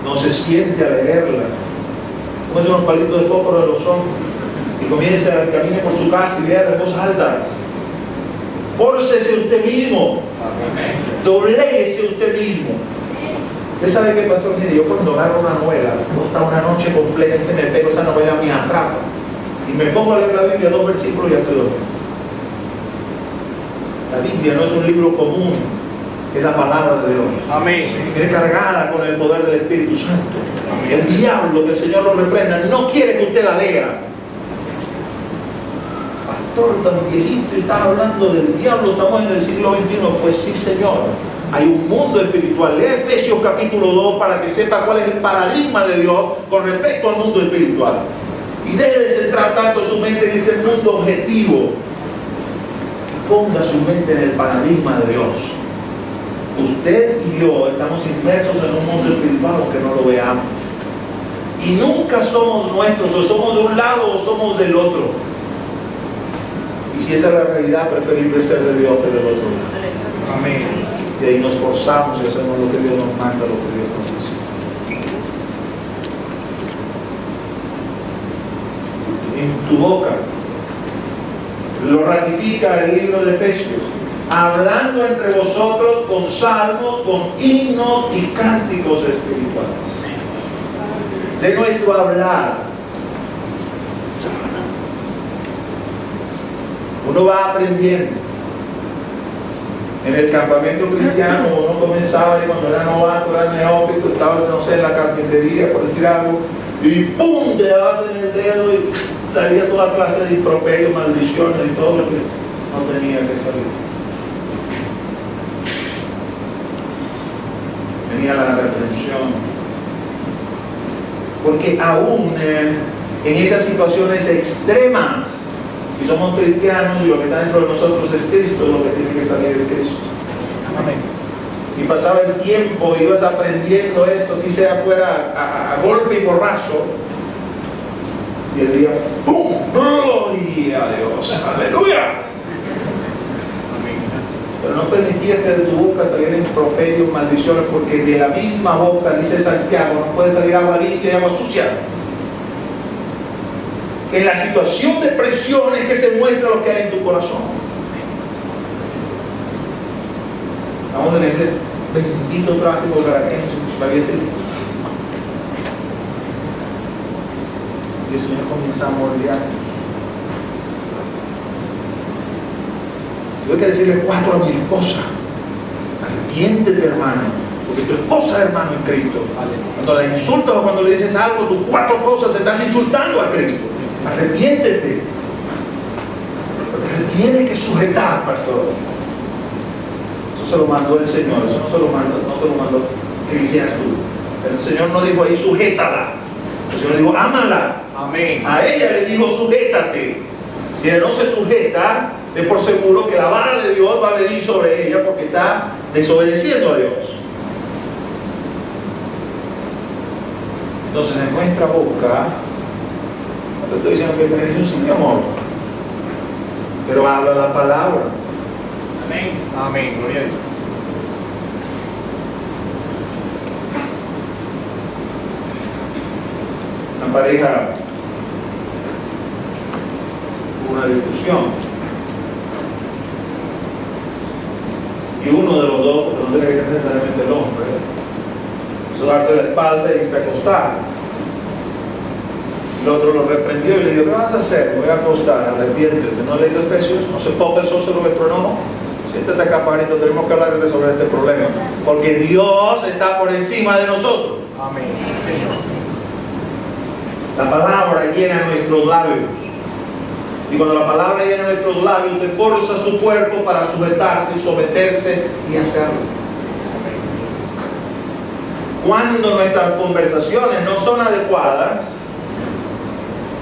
No se siente a leerla. Póngase unos palitos de fósforo de los ojos y comience a caminar por su casa y lea en voz alta. Fórcese usted mismo. Dobléguese usted mismo. Usted sabe que, pastor, mire, yo cuando agarro una novela, hasta una noche completa, me pego esa novela, me atrapa. Y me pongo a leer la Biblia, 2 versículos y ya estoy dormido. La Biblia no es un libro común, es la palabra de Dios. Amén. Viene cargada con el poder del Espíritu Santo. El diablo, que el Señor lo reprenda, no quiere que usted la lea. Pastor, tan viejito y está hablando del diablo, estamos en el siglo XXI. Pues sí, Señor, hay un mundo espiritual. Lea Efesios capítulo 2 para que sepa cuál es el paradigma de Dios con respecto al mundo espiritual. Y deje de centrar tanto su mente en este mundo objetivo. Ponga su mente en el paradigma de Dios. Usted y yo estamos inmersos en un mundo espiritual aunque no lo veamos. Y nunca somos nuestros, o somos de un lado o somos del otro. Y si esa es la realidad, preferible ser de Dios que del otro lado. Amén. Y ahí nos forzamos y hacemos lo que Dios nos manda, lo que Dios nos dice. En tu boca. Lo ratifica el libro de Efesios. Hablando entre vosotros con salmos, con himnos y cánticos espirituales. De nuestro hablar. Uno va aprendiendo. En el campamento cristiano uno comenzaba y cuando era novato, era neófito, estaba, no sé, en la carpintería, por decir algo, y ¡pum! Te dabas en el dedo y salía toda clase de improperios, maldiciones y todo lo que no tenía que salir. Venía la reprensión. Porque aún en esas situaciones extremas, si somos cristianos y lo que está dentro de nosotros es Cristo, lo que tiene que salir es Cristo. Amén. Y pasaba el tiempo, ibas aprendiendo esto, así sea fuera a golpe y borracho. Y el día, ¡pum! ¡Gloria a Dios! ¡Aleluya! Pero no permitías que de tu boca salieran improperios, maldiciones, porque de la misma boca, dice Santiago, no puede salir agua limpia y agua sucia. En la situación de presión es que se muestra lo que hay en tu corazón. Estamos en ese bendito tráfico caraqueño, y el Señor comienza a moldear. Tuve que decirle 4 a mi esposa: arrepiéntete, hermano, porque tu esposa es hermano en Cristo. Cuando la insultas o cuando le dices algo, tus 4 cosas estás insultando a Cristo. Arrepiéntete, porque se tiene que sujetar, pastor. Eso se lo mandó el Señor, eso no te lo mandó que hicieras tú. Pero el Señor no dijo ahí sujétala, el Señor dijo ámala. Amén. A ella le dijo sujétate. Si ella no se sujeta, es por seguro que la vara de Dios va a venir sobre ella porque está desobedeciendo a Dios. Entonces en nuestra boca, no te estoy diciendo que tenés un sin amor, pero habla la palabra. Amén. Amén. Gloria a Dios. Una pareja, una discusión, y uno de los dos, porque no tiene que ser necesariamente el hombre, hizo darse la espalda y se acostar. El otro lo reprendió y le dijo: ¿qué vas a hacer? Voy a acostar, arrepiéntete. ¿No he leído Efesios? No se ponga el sol sobre vuestro enojo. Siéntate acá, Pajarito, tenemos que hablar sobre este problema, porque Dios está por encima de nosotros. Amén. Señor. La palabra llena nuestros labios. Y cuando la palabra llena nuestros labios, te forza su cuerpo para sujetarse y someterse y hacerlo. Cuando nuestras conversaciones no son adecuadas,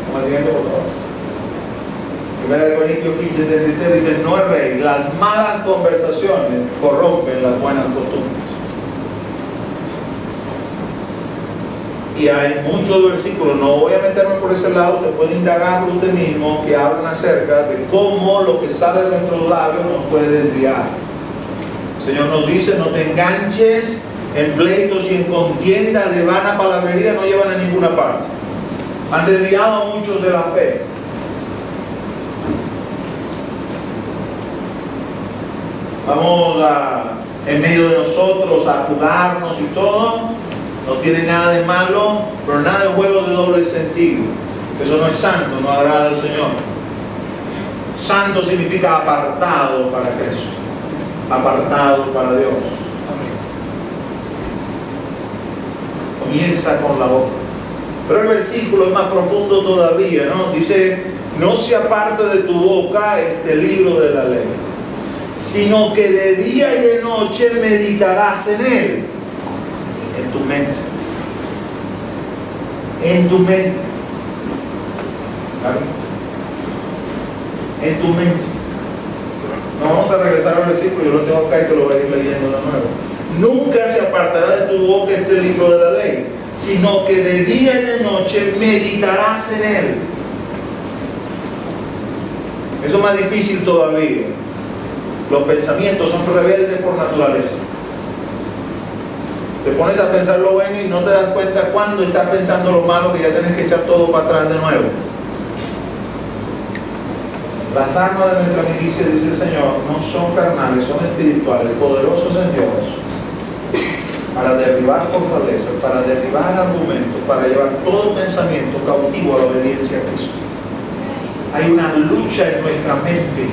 como el siguiente, por favor. 1 Corintios 15:73 dice: no erréis, las malas conversaciones corrompen las buenas costumbres. Y hay muchos versículos, no voy a meterme por ese lado, te puede indagarlo usted mismo, que hablan acerca de cómo lo que sale de nuestros labios nos puede desviar. El Señor nos dice: no te enganches en pleitos y en contiendas de vana palabrería, no llevan a ninguna parte. Han desviado a muchos de la fe. Vamos en medio de nosotros a jugarnos y todo. No tiene nada de malo, pero nada de juegos de doble sentido. Eso no es santo, no agrada al Señor. Santo significa apartado para Cristo, apartado para Dios. Comienza con la boca. Pero el versículo es más profundo todavía, ¿no? Dice: no se aparte de tu boca este libro de la ley, sino que de día y de noche meditarás en él. En tu mente. En tu mente. ¿Vale? En tu mente. No, vamos a regresar al versículo, yo lo tengo acá y te lo voy a ir leyendo de nuevo. Nunca se apartará de tu boca este libro de la ley, sino que de día y de noche meditarás en él. Eso es más difícil todavía. Los pensamientos son rebeldes por naturaleza. Te pones a pensar lo bueno y no te das cuenta cuando estás pensando lo malo, que ya tienes que echar todo para atrás de nuevo. Las armas de nuestra milicia, dice el Señor, no son carnales, son espirituales, poderosos en Dios, para derribar fortalezas, para derribar argumentos, para llevar todo pensamiento cautivo a la obediencia a Cristo. Hay una lucha en nuestra mente.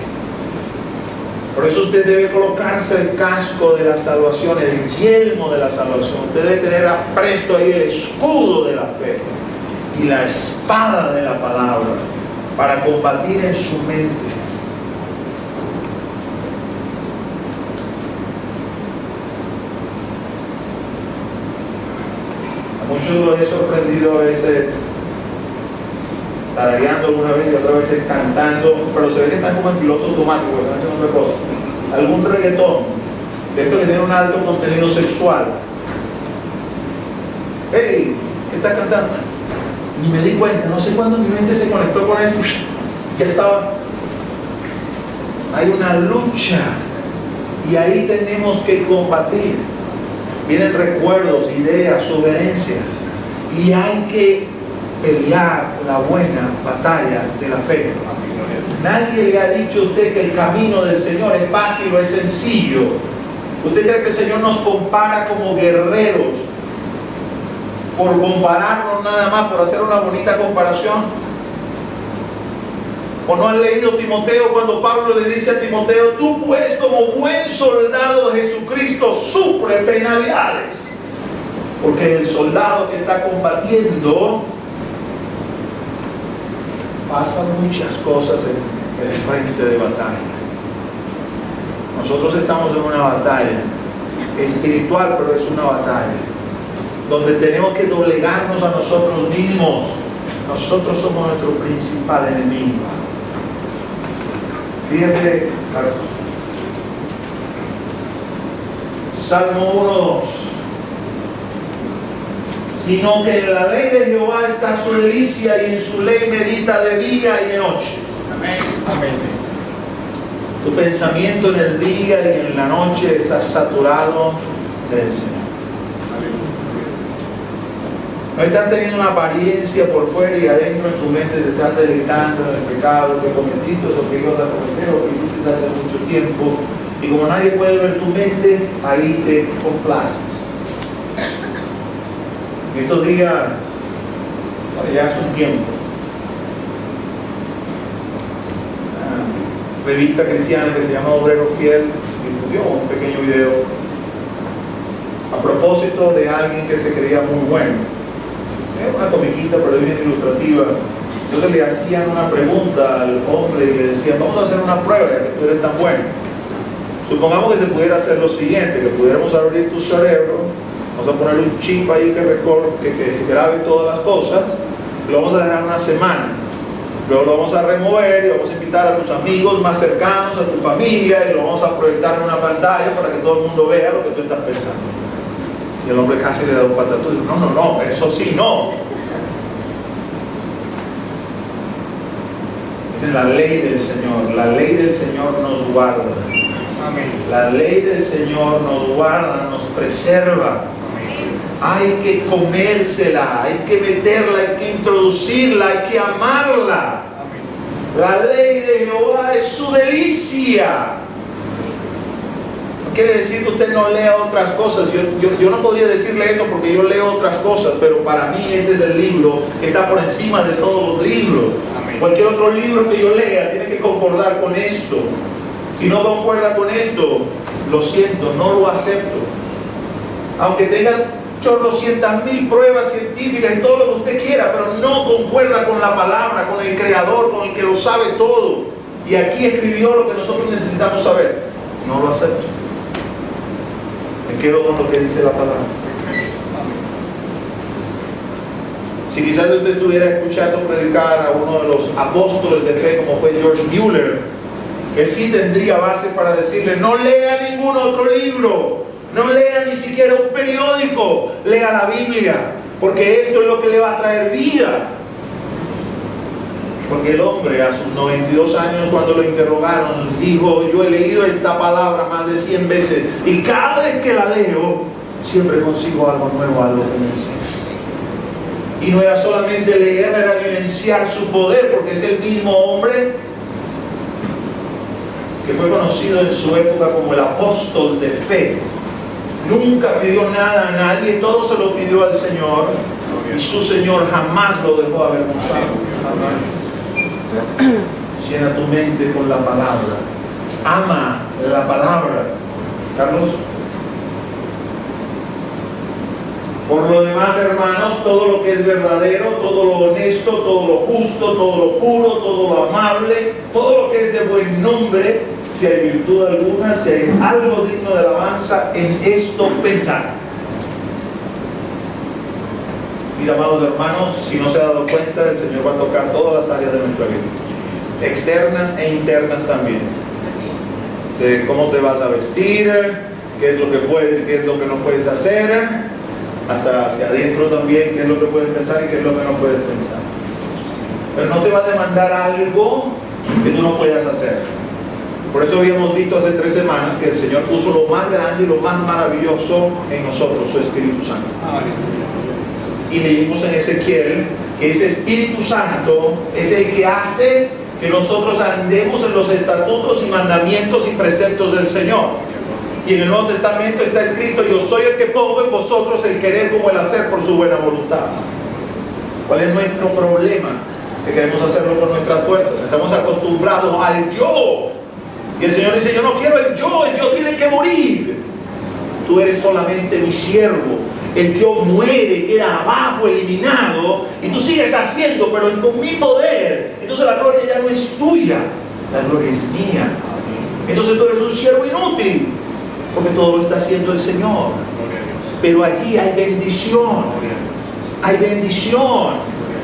Por eso usted debe colocarse el casco de la salvación, el yelmo de la salvación. Usted debe tener presto ahí el escudo de la fe y la espada de la palabra para combatir en su mente. A muchos los he sorprendido a veces tarareando alguna vez y otra vez cantando, pero se ve que están como en piloto automático, están haciendo otra cosa. Algún reggaetón, de esto que tiene un alto contenido sexual. Hey, ¿qué estás cantando? Ni me di cuenta, no sé cuándo mi mente se conectó con eso, ya estaba. Hay una lucha y ahí tenemos que combatir. Vienen recuerdos, ideas, sugerencias y hay que pelear la buena batalla de la fe. Nadie le ha dicho a usted que el camino del Señor es fácil o es sencillo. ¿Usted cree que el Señor nos compara como guerreros por compararnos nada más, por hacer una bonita comparación? ¿O no han leído Timoteo cuando Pablo le dice a Timoteo: tú pues como buen soldado de Jesucristo sufre penalidades? Porque el soldado que está combatiendo pasan muchas cosas en el frente de batalla. Nosotros estamos en una batalla espiritual, pero es una batalla donde tenemos que doblegarnos a nosotros mismos. Nosotros somos nuestro principal enemigo. Fíjate, Salmo 1:2. Sino que en la ley de Jehová está su delicia y en su ley medita de día y de noche. Amén. Amén. Tu pensamiento en el día y en la noche está saturado del Señor. No estás teniendo una apariencia por fuera y adentro en tu mente te estás deleitando en el pecado que cometiste o que ibas a cometer o que hiciste hace mucho tiempo. Y como nadie puede ver tu mente, ahí te complaces. Estos días, ya hace un tiempo, una revista cristiana que se llama Obrero Fiel difundió un pequeño video a propósito de alguien que se creía muy bueno. Es una comiquita, pero es bien ilustrativa. Entonces le hacían una pregunta al hombre y le decían, vamos a hacer una prueba ya que tú eres tan bueno. Supongamos que se pudiera hacer lo siguiente, que pudiéramos abrir tu cerebro, vamos a poner un chip ahí que grabe todas las cosas, lo vamos a dejar una semana. Luego lo vamos a remover y vamos a invitar a tus amigos más cercanos, a tu familia, y lo vamos a proyectar en una pantalla para que todo el mundo vea lo que tú estás pensando. Y el hombre casi le da un patatú y dice, no, eso sí, no. Esa es la ley del Señor. La ley del Señor nos guarda. Amén. La ley del Señor nos guarda, nos preserva. Hay que comérsela, hay que meterla, hay que introducirla, hay que amarla. La ley de Jehová es su delicia. No quiere decir que usted no lea otras cosas. Yo no podría decirle eso porque yo leo otras cosas, pero para mí este es el libro que está por encima de todos los libros. Amén. Cualquier otro libro que yo lea tiene que concordar con esto. Si no concuerda con esto, lo siento, no lo acepto. Aunque tenga chorrocientas mil pruebas científicas y todo lo que usted quiera, pero no concuerda con la palabra, con el Creador, con el que lo sabe todo. Y aquí escribió lo que nosotros necesitamos saber. No lo acepto. Me quedo con lo que dice la palabra. Si quizás usted estuviera escuchando predicar a uno de los apóstoles de fe, como fue George Mueller, él sí tendría base para decirle, no lea ningún otro libro. No lea ni siquiera un periódico, lea la Biblia, porque esto es lo que le va a traer vida. Porque el hombre a sus 92 años, cuando lo interrogaron, dijo, yo he leído esta palabra más de 100 veces y cada vez que la leo, siempre consigo algo nuevo, algo que me dice. Y no era solamente leer, era vivenciar su poder, porque es el mismo hombre que fue conocido en su época como el apóstol de fe. Nunca pidió nada a nadie, todo se lo pidió al Señor y su Señor jamás lo dejó avergonzado. Llena tu mente con la palabra, ama la palabra. Carlos. Por lo demás, hermanos, todo lo que es verdadero, todo lo honesto, todo lo justo, todo lo puro, todo lo amable, todo lo que es de buen nombre, si hay virtud alguna, si hay algo digno de alabanza, en esto pensar. Mis amados hermanos, si no se ha dado cuenta, el Señor va a tocar todas las áreas de nuestra vida, externas e internas también. De cómo te vas a vestir, qué es lo que puedes y qué es lo que no puedes hacer, hasta hacia adentro también, qué es lo que puedes pensar y qué es lo que no puedes pensar. Pero no te va a demandar algo que tú no puedas hacer. Por eso habíamos visto hace 3 semanas que el Señor puso lo más grande y lo más maravilloso en nosotros, su Espíritu Santo. Y leímos en Ezequiel que ese Espíritu Santo es el que hace que nosotros andemos en los estatutos y mandamientos y preceptos del Señor. Y en el Nuevo Testamento está escrito, yo soy el que pongo en vosotros el querer como el hacer por su buena voluntad. ¿Cuál es nuestro problema? Que queremos hacerlo con nuestras fuerzas. Estamos acostumbrados al yo. Y el Señor dice, yo no quiero el yo tiene que morir. Tú eres solamente mi siervo. El yo muere, queda abajo, eliminado, y tú sigues haciendo, pero con mi poder. Entonces la gloria ya no es tuya, la gloria es mía. Entonces tú eres un siervo inútil, porque todo lo está haciendo el Señor. Pero allí hay bendición,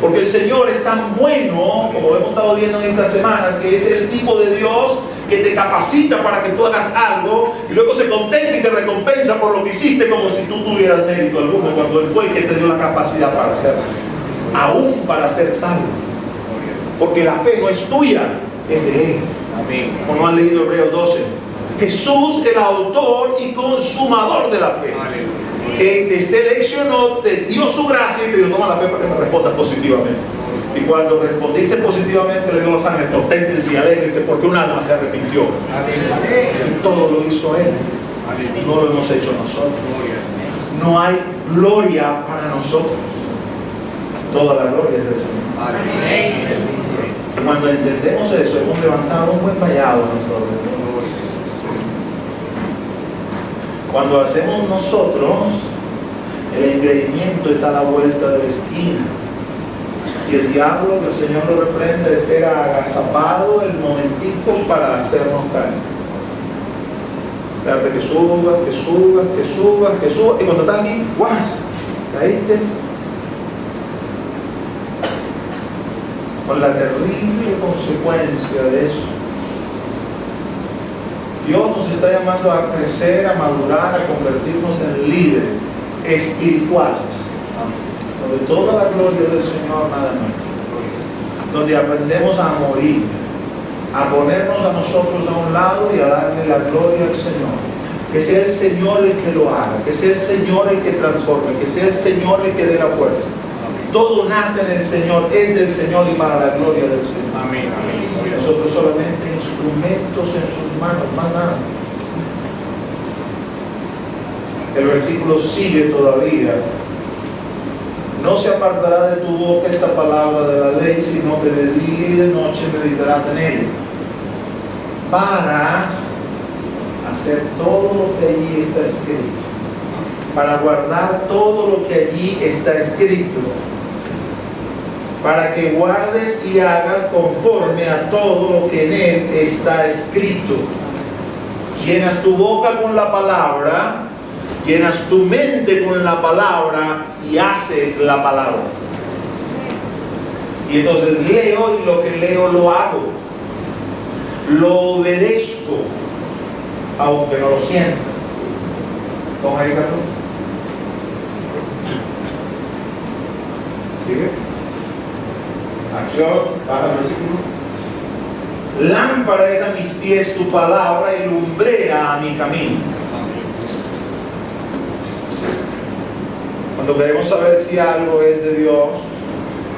porque el Señor es tan bueno, como hemos estado viendo en esta semana, que es el tipo de Dios que te capacita para que tú hagas algo y luego se contenta y te recompensa por lo que hiciste, como si tú tuvieras mérito alguno, cuando Él fue el que te dio la capacidad para hacerlo, aún para ser salvo, porque la fe no es tuya, es de Él. Como no han leído Hebreos 12, Jesús, el autor y consumador de la fe. Él te seleccionó, te dio su gracia y te dio, toma la fe para que me respondas positivamente. Y cuando respondiste positivamente, le dio los ángeles, conténtense y alégrense porque un alma se arrepintió. Y todo lo hizo Él. No lo hemos hecho nosotros. No hay gloria para nosotros. Toda la gloria es del Señor. Cuando entendemos eso, hemos levantado un buen vallado a nuestro alrededor. Cuando hacemos nosotros, el engreimiento está a la vuelta de la esquina. Y el diablo, que el Señor lo reprenda, espera agazapado el momentico para hacernos caer. Darte que subas, que subas, que subas, que subas. Y cuando estás aquí, ¡guas! Caíste. Con la terrible consecuencia de eso. Dios nos está llamando a crecer, a madurar, a convertirnos en líderes espirituales, donde toda la gloria del Señor, nada nuestro, donde aprendemos a morir, a ponernos a nosotros a un lado y a darle la gloria al Señor. Que sea el Señor el que lo haga, que sea el Señor el que transforme, que sea el Señor el que dé la fuerza. Todo nace en el Señor, es del Señor y para la gloria del Señor. Amén. Amén. Nosotros solamente instrumentos en sus manos, más nada. El versículo sigue todavía. No se apartará de tu boca esta palabra de la ley, sino que de día y de noche meditarás en ella, para hacer todo lo que allí está escrito, para guardar todo lo que allí está escrito, para que guardes y hagas conforme a todo lo que en él está escrito. Llenas tu boca con la palabra, llenas tu mente con la palabra y haces la palabra. Y entonces leo y lo que leo lo hago, lo obedezco, aunque no lo sienta. ¿Vamos ahí, Carlos? ¿Sigue? Acción, baja el versículo. Lámpara es a mis pies tu palabra y lumbrera a mi camino. Cuando queremos saber si algo es de Dios,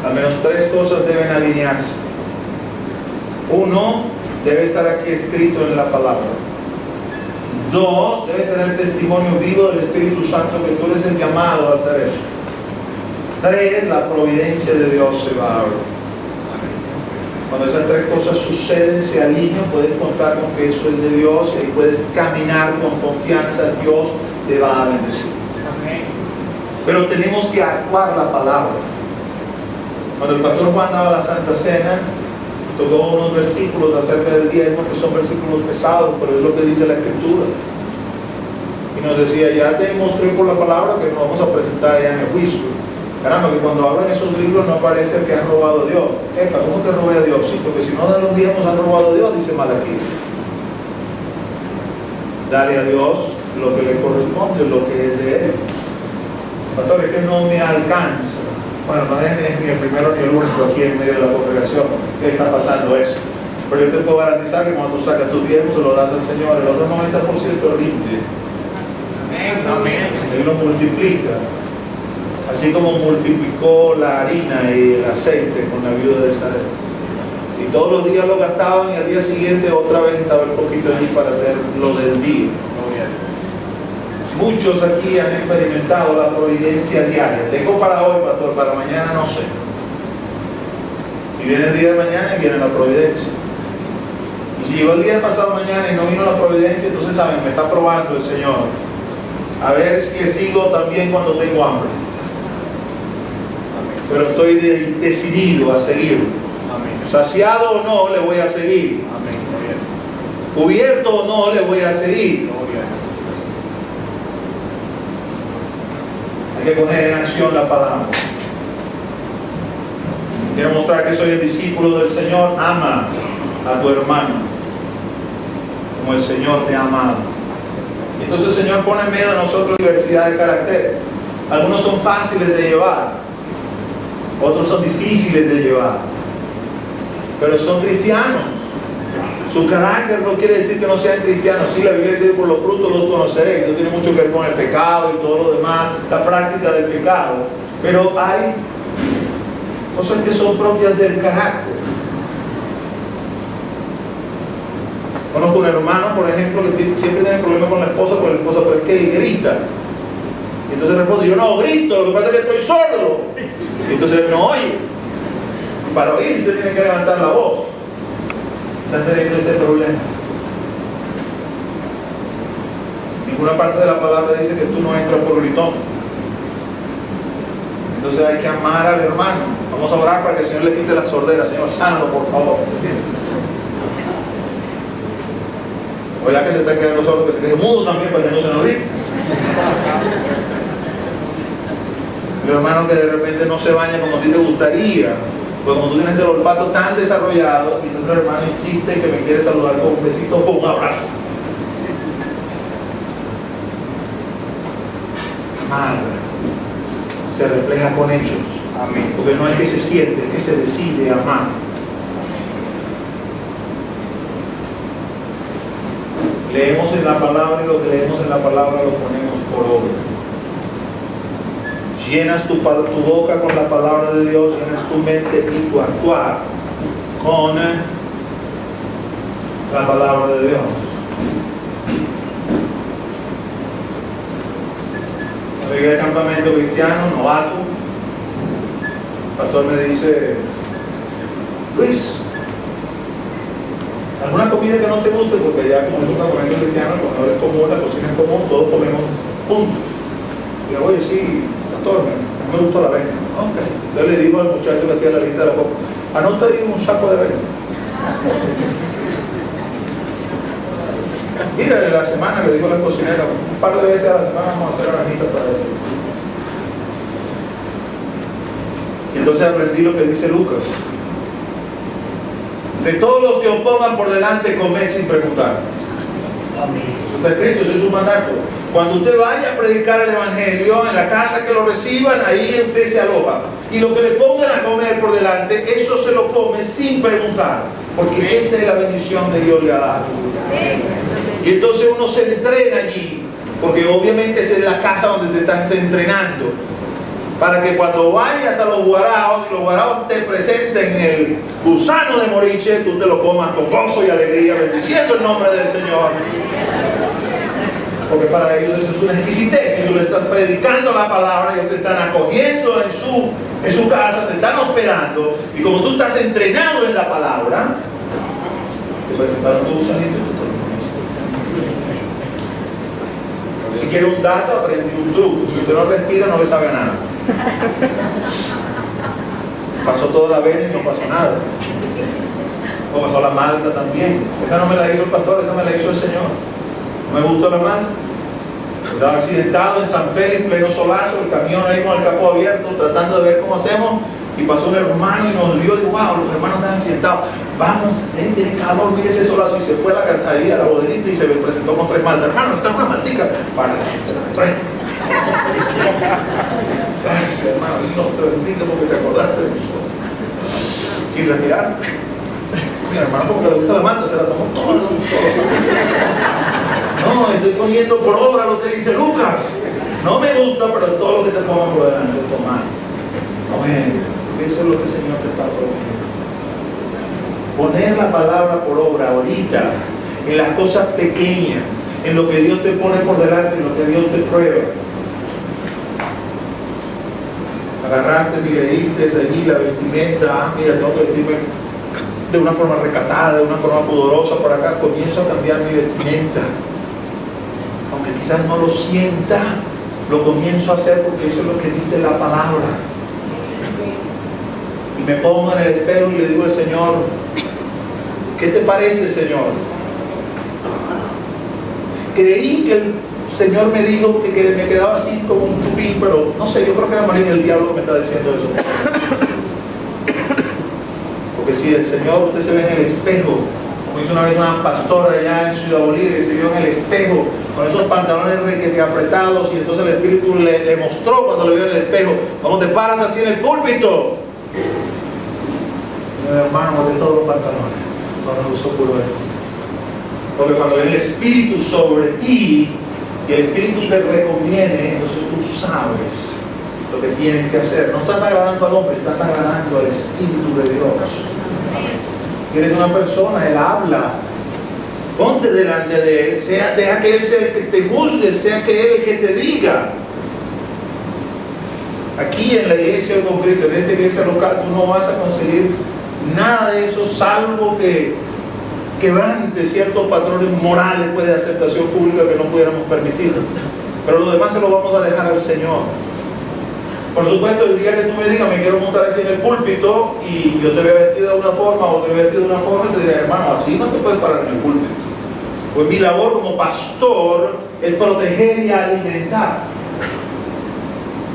al menos tres cosas deben alinearse. Uno, debe estar aquí escrito en la palabra. Dos, debe tener testimonio vivo del Espíritu Santo que tú eres el llamado a hacer eso. Tres, la providencia de Dios se va a abrir. Cuando esas tres cosas suceden, se alinean, puedes contar con que eso es de Dios y ahí puedes caminar con confianza. Dios te va a bendecir. Pero tenemos que actuar la palabra. Cuando el pastor Juan daba la Santa Cena, tocó unos versículos acerca del diezmo, que son versículos pesados, pero es lo que dice la Escritura. Y nos decía, ya te mostré por la palabra que nos vamos a presentar allá en el juicio. Caramba, que cuando hablan esos libros no parece que has robado a Dios. Epa, ¿cómo que robé a Dios? Sí, porque si no de los diezmos has robado a Dios, dice Malaquí. Dale a Dios lo que le corresponde, lo que es de Él. Pastor, es que no me alcanza. Bueno, no es ni el primero ni el único aquí en medio de la congregación que está pasando eso. Pero yo te puedo garantizar que cuando tú sacas tus diezmos se lo das al Señor, el otro 90% rinde. Amén. Él lo multiplica. Así como multiplicó la harina y el aceite con la viuda de Sarepta. Y todos los días lo gastaban y al día siguiente otra vez estaba el poquito allí para hacer lo del día. Muchos aquí han experimentado la providencia diaria. Tengo para hoy, pastor, para mañana no sé. Y viene el día de mañana y viene la providencia. Y si llegó el día de pasado mañana y no vino la providencia, entonces saben, me está probando el Señor. A ver si sigo también cuando tengo hambre. Pero estoy decidido a seguirlo. Saciado o no, le voy a seguir. Cubierto o no, le voy a seguir. Hay que poner en acción la palabra. Quiero mostrar que soy el discípulo del Señor. Ama a tu hermano como el Señor te ha amado. Y entonces el Señor pone en medio de nosotros diversidad de caracteres. Algunos son fáciles de llevar, otros son difíciles de llevar, pero son cristianos. Su carácter no quiere decir que no sean cristianos. Sí, la Biblia dice por los frutos los conoceréis. Eso tiene mucho que ver con el pecado y todo lo demás, la práctica del pecado. Pero hay cosas que son propias del carácter. Conozco un hermano, por ejemplo, que siempre tiene problemas con la esposa, porque la esposa, pero es que él grita. Y entonces responde, yo no grito, lo que pasa es que estoy sordo. Y entonces él no oye. Para oír se tiene que levantar la voz. Están teniendo ese problema. Ninguna parte de la palabra dice que tú no entras por gritón. Entonces hay que amar al hermano. Vamos a orar para que el Señor le quite la sordera. Señor, sánalo, por favor. O ya que se está quedando sordo, que se quede mudo también para que no se nos grite. El hermano que de repente no se baña como a ti te gustaría, pues como tú tienes el olfato tan desarrollado, y entonces el hermano insiste que me quiere saludar con un besito o con un abrazo. Amar se refleja con hechos. Amén. Porque no es que se siente, es que se decide amar. Leemos en la palabra y lo que leemos en la palabra lo ponemos por obra. Llenas tu boca con la palabra de Dios, llenas tu mente y tu actuar con la palabra de Dios. Llegué al campamento cristiano, novato. El pastor me dice: Luis, ¿alguna comida que no te guste? Porque ya como es un campamento cristiano, el comedor es común, la cocina es común, todos comemos juntos. Y le digo: oye, sí, pastor, me gustó la avena. Ok. Entonces le digo al muchacho que hacía la lista de la copa: anota ahí un saco de avena. Mira, en la semana le digo a la cocinera, un par de veces a la semana vamos a hacer avenitas para eso. Y entonces aprendí lo que dice Lucas: de todos los que os pongan por delante, comed sin preguntar. Eso está escrito, eso es un mandato. Cuando usted vaya a predicar el evangelio, en la casa que lo reciban, ahí usted se aloja. Y lo que le pongan a comer por delante, eso se lo come sin preguntar. Porque esa es la bendición de Dios le ha dado. Y entonces uno se entrena allí, porque obviamente esa es la casa donde te estás entrenando, para que cuando vayas a los guaraos y los guaraos te presenten el gusano de moriche, tú te lo comas con gozo y alegría, bendiciendo el nombre del Señor. Porque para ellos eso es una exquisitez. Si tú le estás predicando la palabra, ellos te están acogiendo en su casa, te están hospedando, y como tú estás entrenado en la palabra, te presentaron tu gusanito y tú te lo comiste. Si quiere un dato, aprende un truco. Si usted no respira, no le sabe a nada. Pasó toda la vena y no pasó nada. O pasó la malta también. Esa no me la hizo el pastor, esa me la hizo el Señor. No me gustó la malta. Estaba accidentado en San Félix, pleno solazo, el camión ahí con el capó abierto, tratando de ver cómo hacemos. Y pasó un hermano y nos vio y dijo: wow, los hermanos están accidentados. Vamos, tienen calor, mire ese solazo. Y se fue ahí a la bodeguita y se me presentó con 3 maltas. Hermano, está una maltica para que se la refresque. Gracias, hermano, Dios te bendiga porque te acordaste de nosotros. Sin respirar. Mi hermano, como que le gusta la malta, se la tomó toda de un solo. No, estoy poniendo por obra lo que dice Lucas. No me gusta, pero todo lo que te pongan por delante, toma. Eso es lo que el Señor te está prometiendo. Poner la palabra por obra ahorita, en las cosas pequeñas, en lo que Dios te pone por delante, en lo que Dios te prueba. Agarraste y leíste allí la vestimenta. Mira, tengo que vestirme de una forma recatada, de una forma pudorosa. Por acá comienzo a cambiar mi vestimenta. Aunque quizás no lo sienta, lo comienzo a hacer porque eso es lo que dice la palabra. Y me pongo en el espejo y le digo al Señor: ¿qué te parece, Señor? Creí que el Señor me dijo que me quedaba así como un chupín, pero no sé, yo creo que era más bien el diablo que me está diciendo eso. Porque si el Señor, usted se ve en el espejo, como hizo una vez una pastora allá en Ciudad Bolívar, y se vio en el espejo con esos pantalones requete apretados, y entonces el Espíritu le mostró cuando le vio en el espejo: ¿cómo te paras así en el púlpito? Mi hermano, boté todos los pantalones cuando usó puro esto. Porque cuando viene el Espíritu sobre ti y el Espíritu te reconviene, entonces tú sabes lo que tienes que hacer. No estás agradando al hombre, estás agradando al Espíritu de Dios. Eres una persona, Él habla. Ponte delante de Él, deja que Él sea el que te juzgue, sea que Él el que te diga. Aquí en la iglesia con Cristo, en esta iglesia local, tú no vas a conseguir nada de eso, salvo que quebrante ciertos patrones morales pues, de aceptación pública que no pudiéramos permitir. Pero lo demás se lo vamos a dejar al Señor. Por supuesto, el día que tú me digas, me quiero montar aquí en el púlpito y yo te veo vestido de una forma o te veo vestido de una forma, te diré, hermano, así no te puedes parar en el púlpito. Pues mi labor como pastor es proteger y alimentar.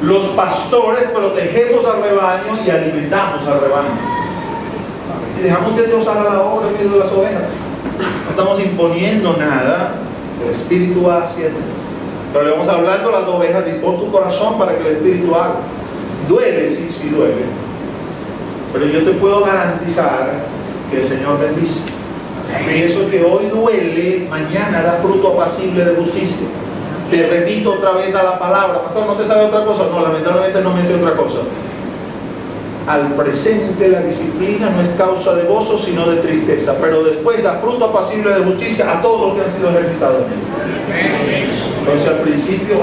Los pastores protegemos al rebaño y alimentamos al rebaño. Y dejamos que Dios haga la obra en medio de las ovejas. No estamos imponiendo nada, el Espíritu va haciendo. Pero le vamos hablando a las ovejas y pon tu corazón para que el Espíritu haga. Duele, sí, sí duele. Pero yo te puedo garantizar que el Señor bendice. Y eso que hoy duele, mañana da fruto apacible de justicia. Te repito otra vez a la palabra. Pastor, ¿no te sabe otra cosa? No, lamentablemente no me sé otra cosa. Al presente la disciplina no es causa de gozo, sino de tristeza. Pero después da fruto apacible de justicia a todos los que han sido ejercitados en él. Entonces al principio,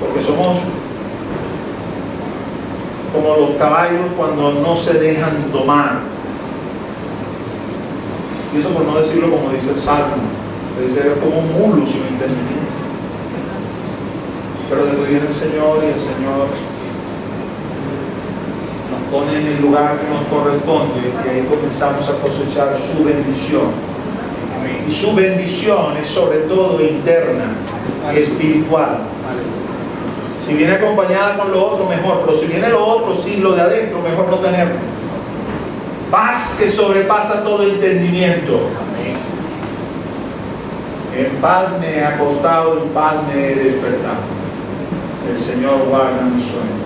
porque somos como los caballos cuando no se dejan domar. Y eso por no decirlo como dice el Salmo, es decir, es como un mulo sin entendimiento. Pero después viene el Señor y el Señor nos pone en el lugar que nos corresponde y ahí comenzamos a cosechar su bendición. Y su bendición es sobre todo interna, espiritual. Si viene acompañada con lo otro, mejor. Pero si viene lo otro sin lo de adentro, mejor no tenerlo. Paz que sobrepasa todo entendimiento. En paz me he acostado, en paz me he despertado. El Señor guarda mi sueño.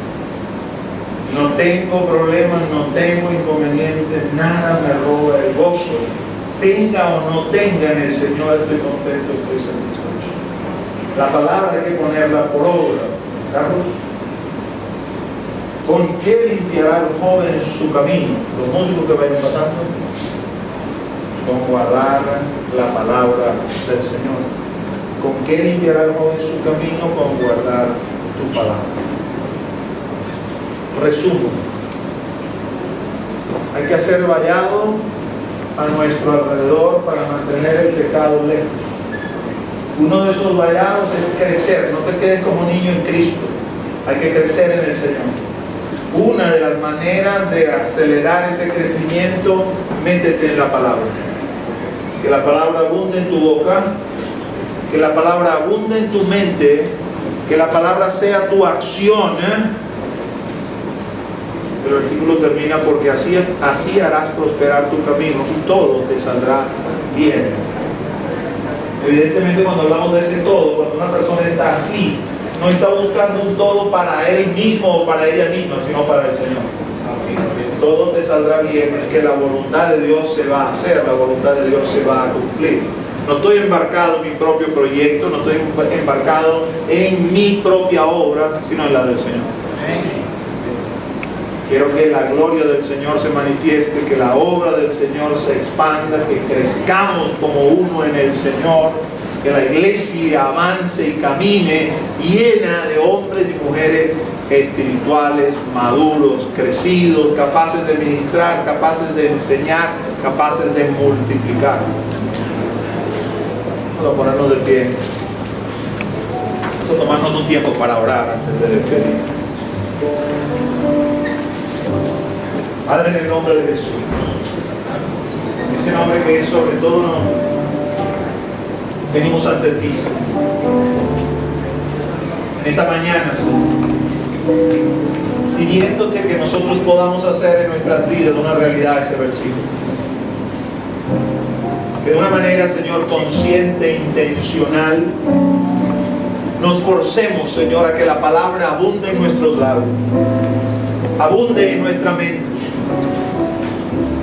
No tengo problemas, no tengo inconvenientes, nada me roba el gozo. Tenga o no tenga en el Señor, estoy contento, estoy satisfecho. La palabra hay que ponerla por obra. Carlos, ¿con qué limpiará el joven su camino? Los músicos que vayan pasando, con guardar la palabra del Señor. ¿Con qué limpiará el joven su camino? Con guardar tu palabra. Resumo. Hay que hacer vallado a nuestro alrededor para mantener el pecado lejos. Uno de esos vallados es crecer. No te quedes como niño en Cristo. Hay que crecer en el Señor. Una de las maneras de acelerar ese crecimiento, métete en la palabra. Que la palabra abunde en tu boca, que la palabra abunde en tu mente, que la palabra sea tu acción. El versículo termina porque así harás prosperar tu camino y todo te saldrá bien. Evidentemente cuando hablamos de ese todo, cuando una persona está así, no está buscando un todo para él mismo o para ella misma, sino para el Señor. Todo te saldrá bien, es que la voluntad de Dios se va a hacer, la voluntad de Dios se va a cumplir. No estoy embarcado en mi propio proyecto, no estoy embarcado en mi propia obra, sino en la del Señor. Quiero que la gloria del Señor se manifieste, que la obra del Señor se expanda, que crezcamos como uno en el Señor, que la iglesia avance y camine llena de hombres y mujeres espirituales, maduros, crecidos, capaces de ministrar, capaces de enseñar, capaces de multiplicar. Vamos a ponernos de pie. Vamos a tomarnos un tiempo para orar antes de despedir. Padre, en el nombre de Jesús, ese nombre que es sobre todo nombre, venimos ante ti, Señor. En esta mañana, Señor, pidiéndote que nosotros podamos hacer en nuestras vidas una realidad ese versículo. Que de una manera, Señor, consciente e intencional, nos forcemos, Señor, a que la palabra abunde en nuestros labios, abunde en nuestra mente,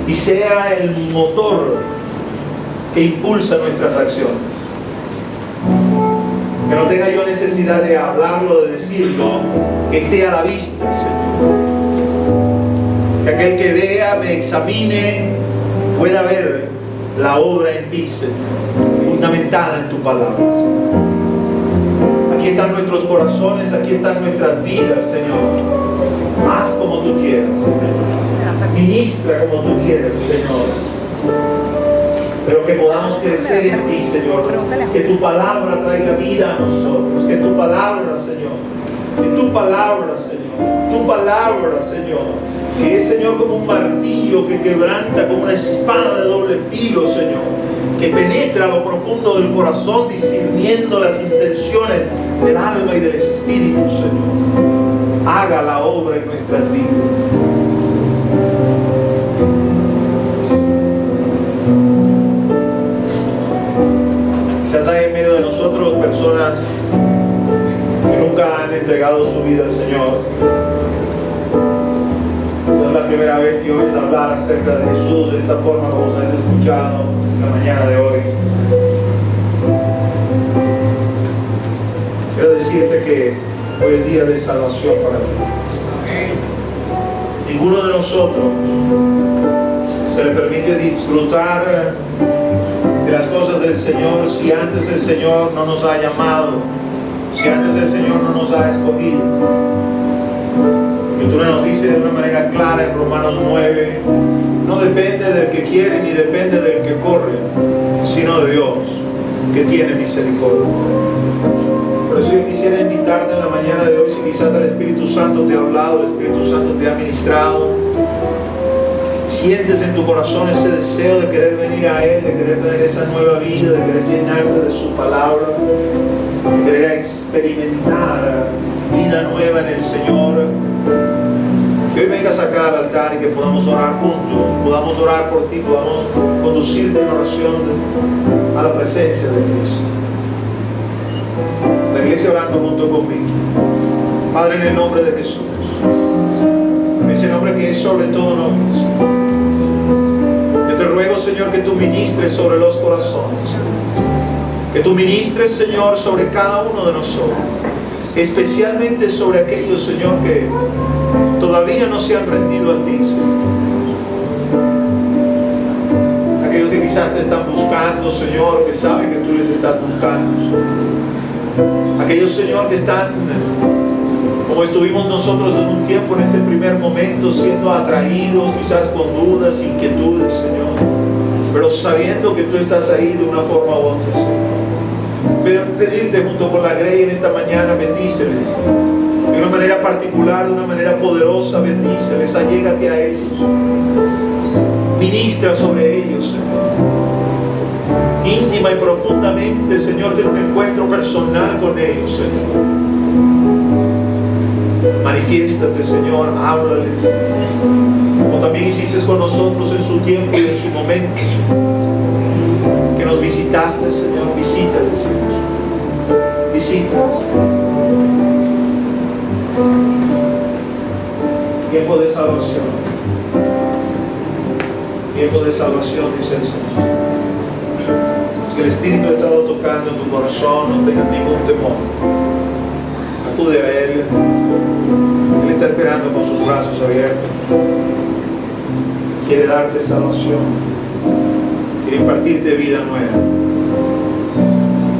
y sea el motor que impulsa nuestras acciones. Que no tenga yo necesidad de hablarlo, de decirlo, que esté a la vista, Señor. Que aquel que vea, me examine, pueda ver la obra en ti, Señor, fundamentada en tu palabra, Señor. Aquí están nuestros corazones, aquí están nuestras vidas, Señor. Haz como tú quieras, Señor. Ministra como tú quieras, Señor. Pero que podamos crecer en ti, Señor. Que tu palabra traiga vida a nosotros. Que tu palabra, Señor, Que tu palabra, Señor, tu palabra, Señor, que es, Señor, como un martillo que quebranta, como una espada de doble filo, Señor, que penetra a lo profundo del corazón, discerniendo las intenciones del alma y del espíritu, Señor. Haga la obra en nuestras vidas. Quizás hay en medio de nosotros personas que nunca han entregado su vida al Señor. Esta es la primera vez que oyes hablar acerca de Jesús de esta forma como se has escuchado en la mañana de hoy. Quiero decirte que hoy es día de salvación para ti. Ninguno de nosotros se le permite disfrutar de las cosas del Señor si antes el Señor no nos ha llamado, si antes el Señor no nos ha escogido. La Escritura nos dice de una manera clara en Romanos 9, no depende del que quiere ni depende del que corre, sino de Dios que tiene misericordia. Por eso yo quisiera invitarte en la mañana de hoy, si quizás el Espíritu Santo te ha hablado, el Espíritu Santo te ha ministrado, sientes en tu corazón ese deseo de querer venir a Él, de querer tener esa nueva vida, de querer llenarte de su palabra, de querer experimentar vida nueva en el Señor, que hoy vengas acá al altar y que podamos orar juntos, podamos orar por ti, podamos conducirte en oración a la presencia de Cristo. La iglesia orando junto conmigo. Padre, en el nombre de Jesús, en ese nombre que es sobre todo nombre, yo te ruego, Señor, que tú ministres sobre los corazones, que tú ministres, Señor, sobre cada uno de nosotros, especialmente sobre aquellos, Señor, que todavía no se han rendido a ti, Señor. Aquellos que quizás te están buscando, Señor, que saben que tú les estás buscando, Señor. Aquellos, Señor, que están, como estuvimos nosotros en un tiempo, en ese primer momento, siendo atraídos, quizás con dudas, inquietudes, Señor, pero sabiendo que tú estás ahí de una forma u otra, Señor. Pero pedirte junto con la Grey en esta mañana, bendíceles de una manera particular, de una manera poderosa, bendíceles, allégate a ellos, ministra sobre ellos, Señor. Íntima y profundamente, Señor, ten un encuentro personal con ellos, Señor. Manifiéstate, Señor, háblales, como también hiciste con nosotros en su tiempo y en su momento, Señor. Que nos visitaste, Señor, visítales, Señor. Visítales. Tiempo de salvación. Tiempo de salvación, dice el Señor. Si el Espíritu ha estado tocando en tu corazón, no tengas ningún temor. Acude a Él. Él está esperando con sus brazos abiertos. Quiere darte salvación. Quiere impartirte vida nueva.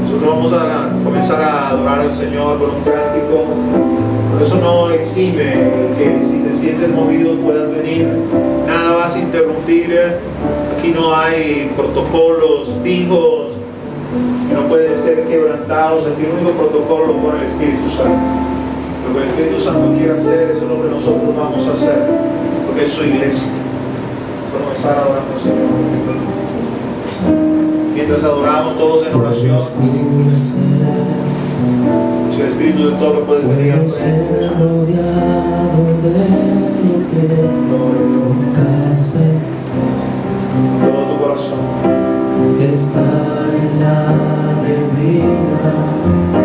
Nosotros vamos a comenzar a adorar al Señor con un cántico. Por eso no exime que si te sientes movido puedas venir. Nada vas a interrumpir. Aquí no hay protocolos fijos que no pueden ser quebrantados. Aquí el único protocolo lo pone el Espíritu Santo. Lo que el Espíritu Santo quiere hacer, eso es lo que nosotros vamos a hacer, porque es su iglesia. Vamos a comenzar adorando al Señor. Mientras adoramos todos en oración, si el Espíritu del todo puedes venir al frente. Todo tu corazón está en la neblina.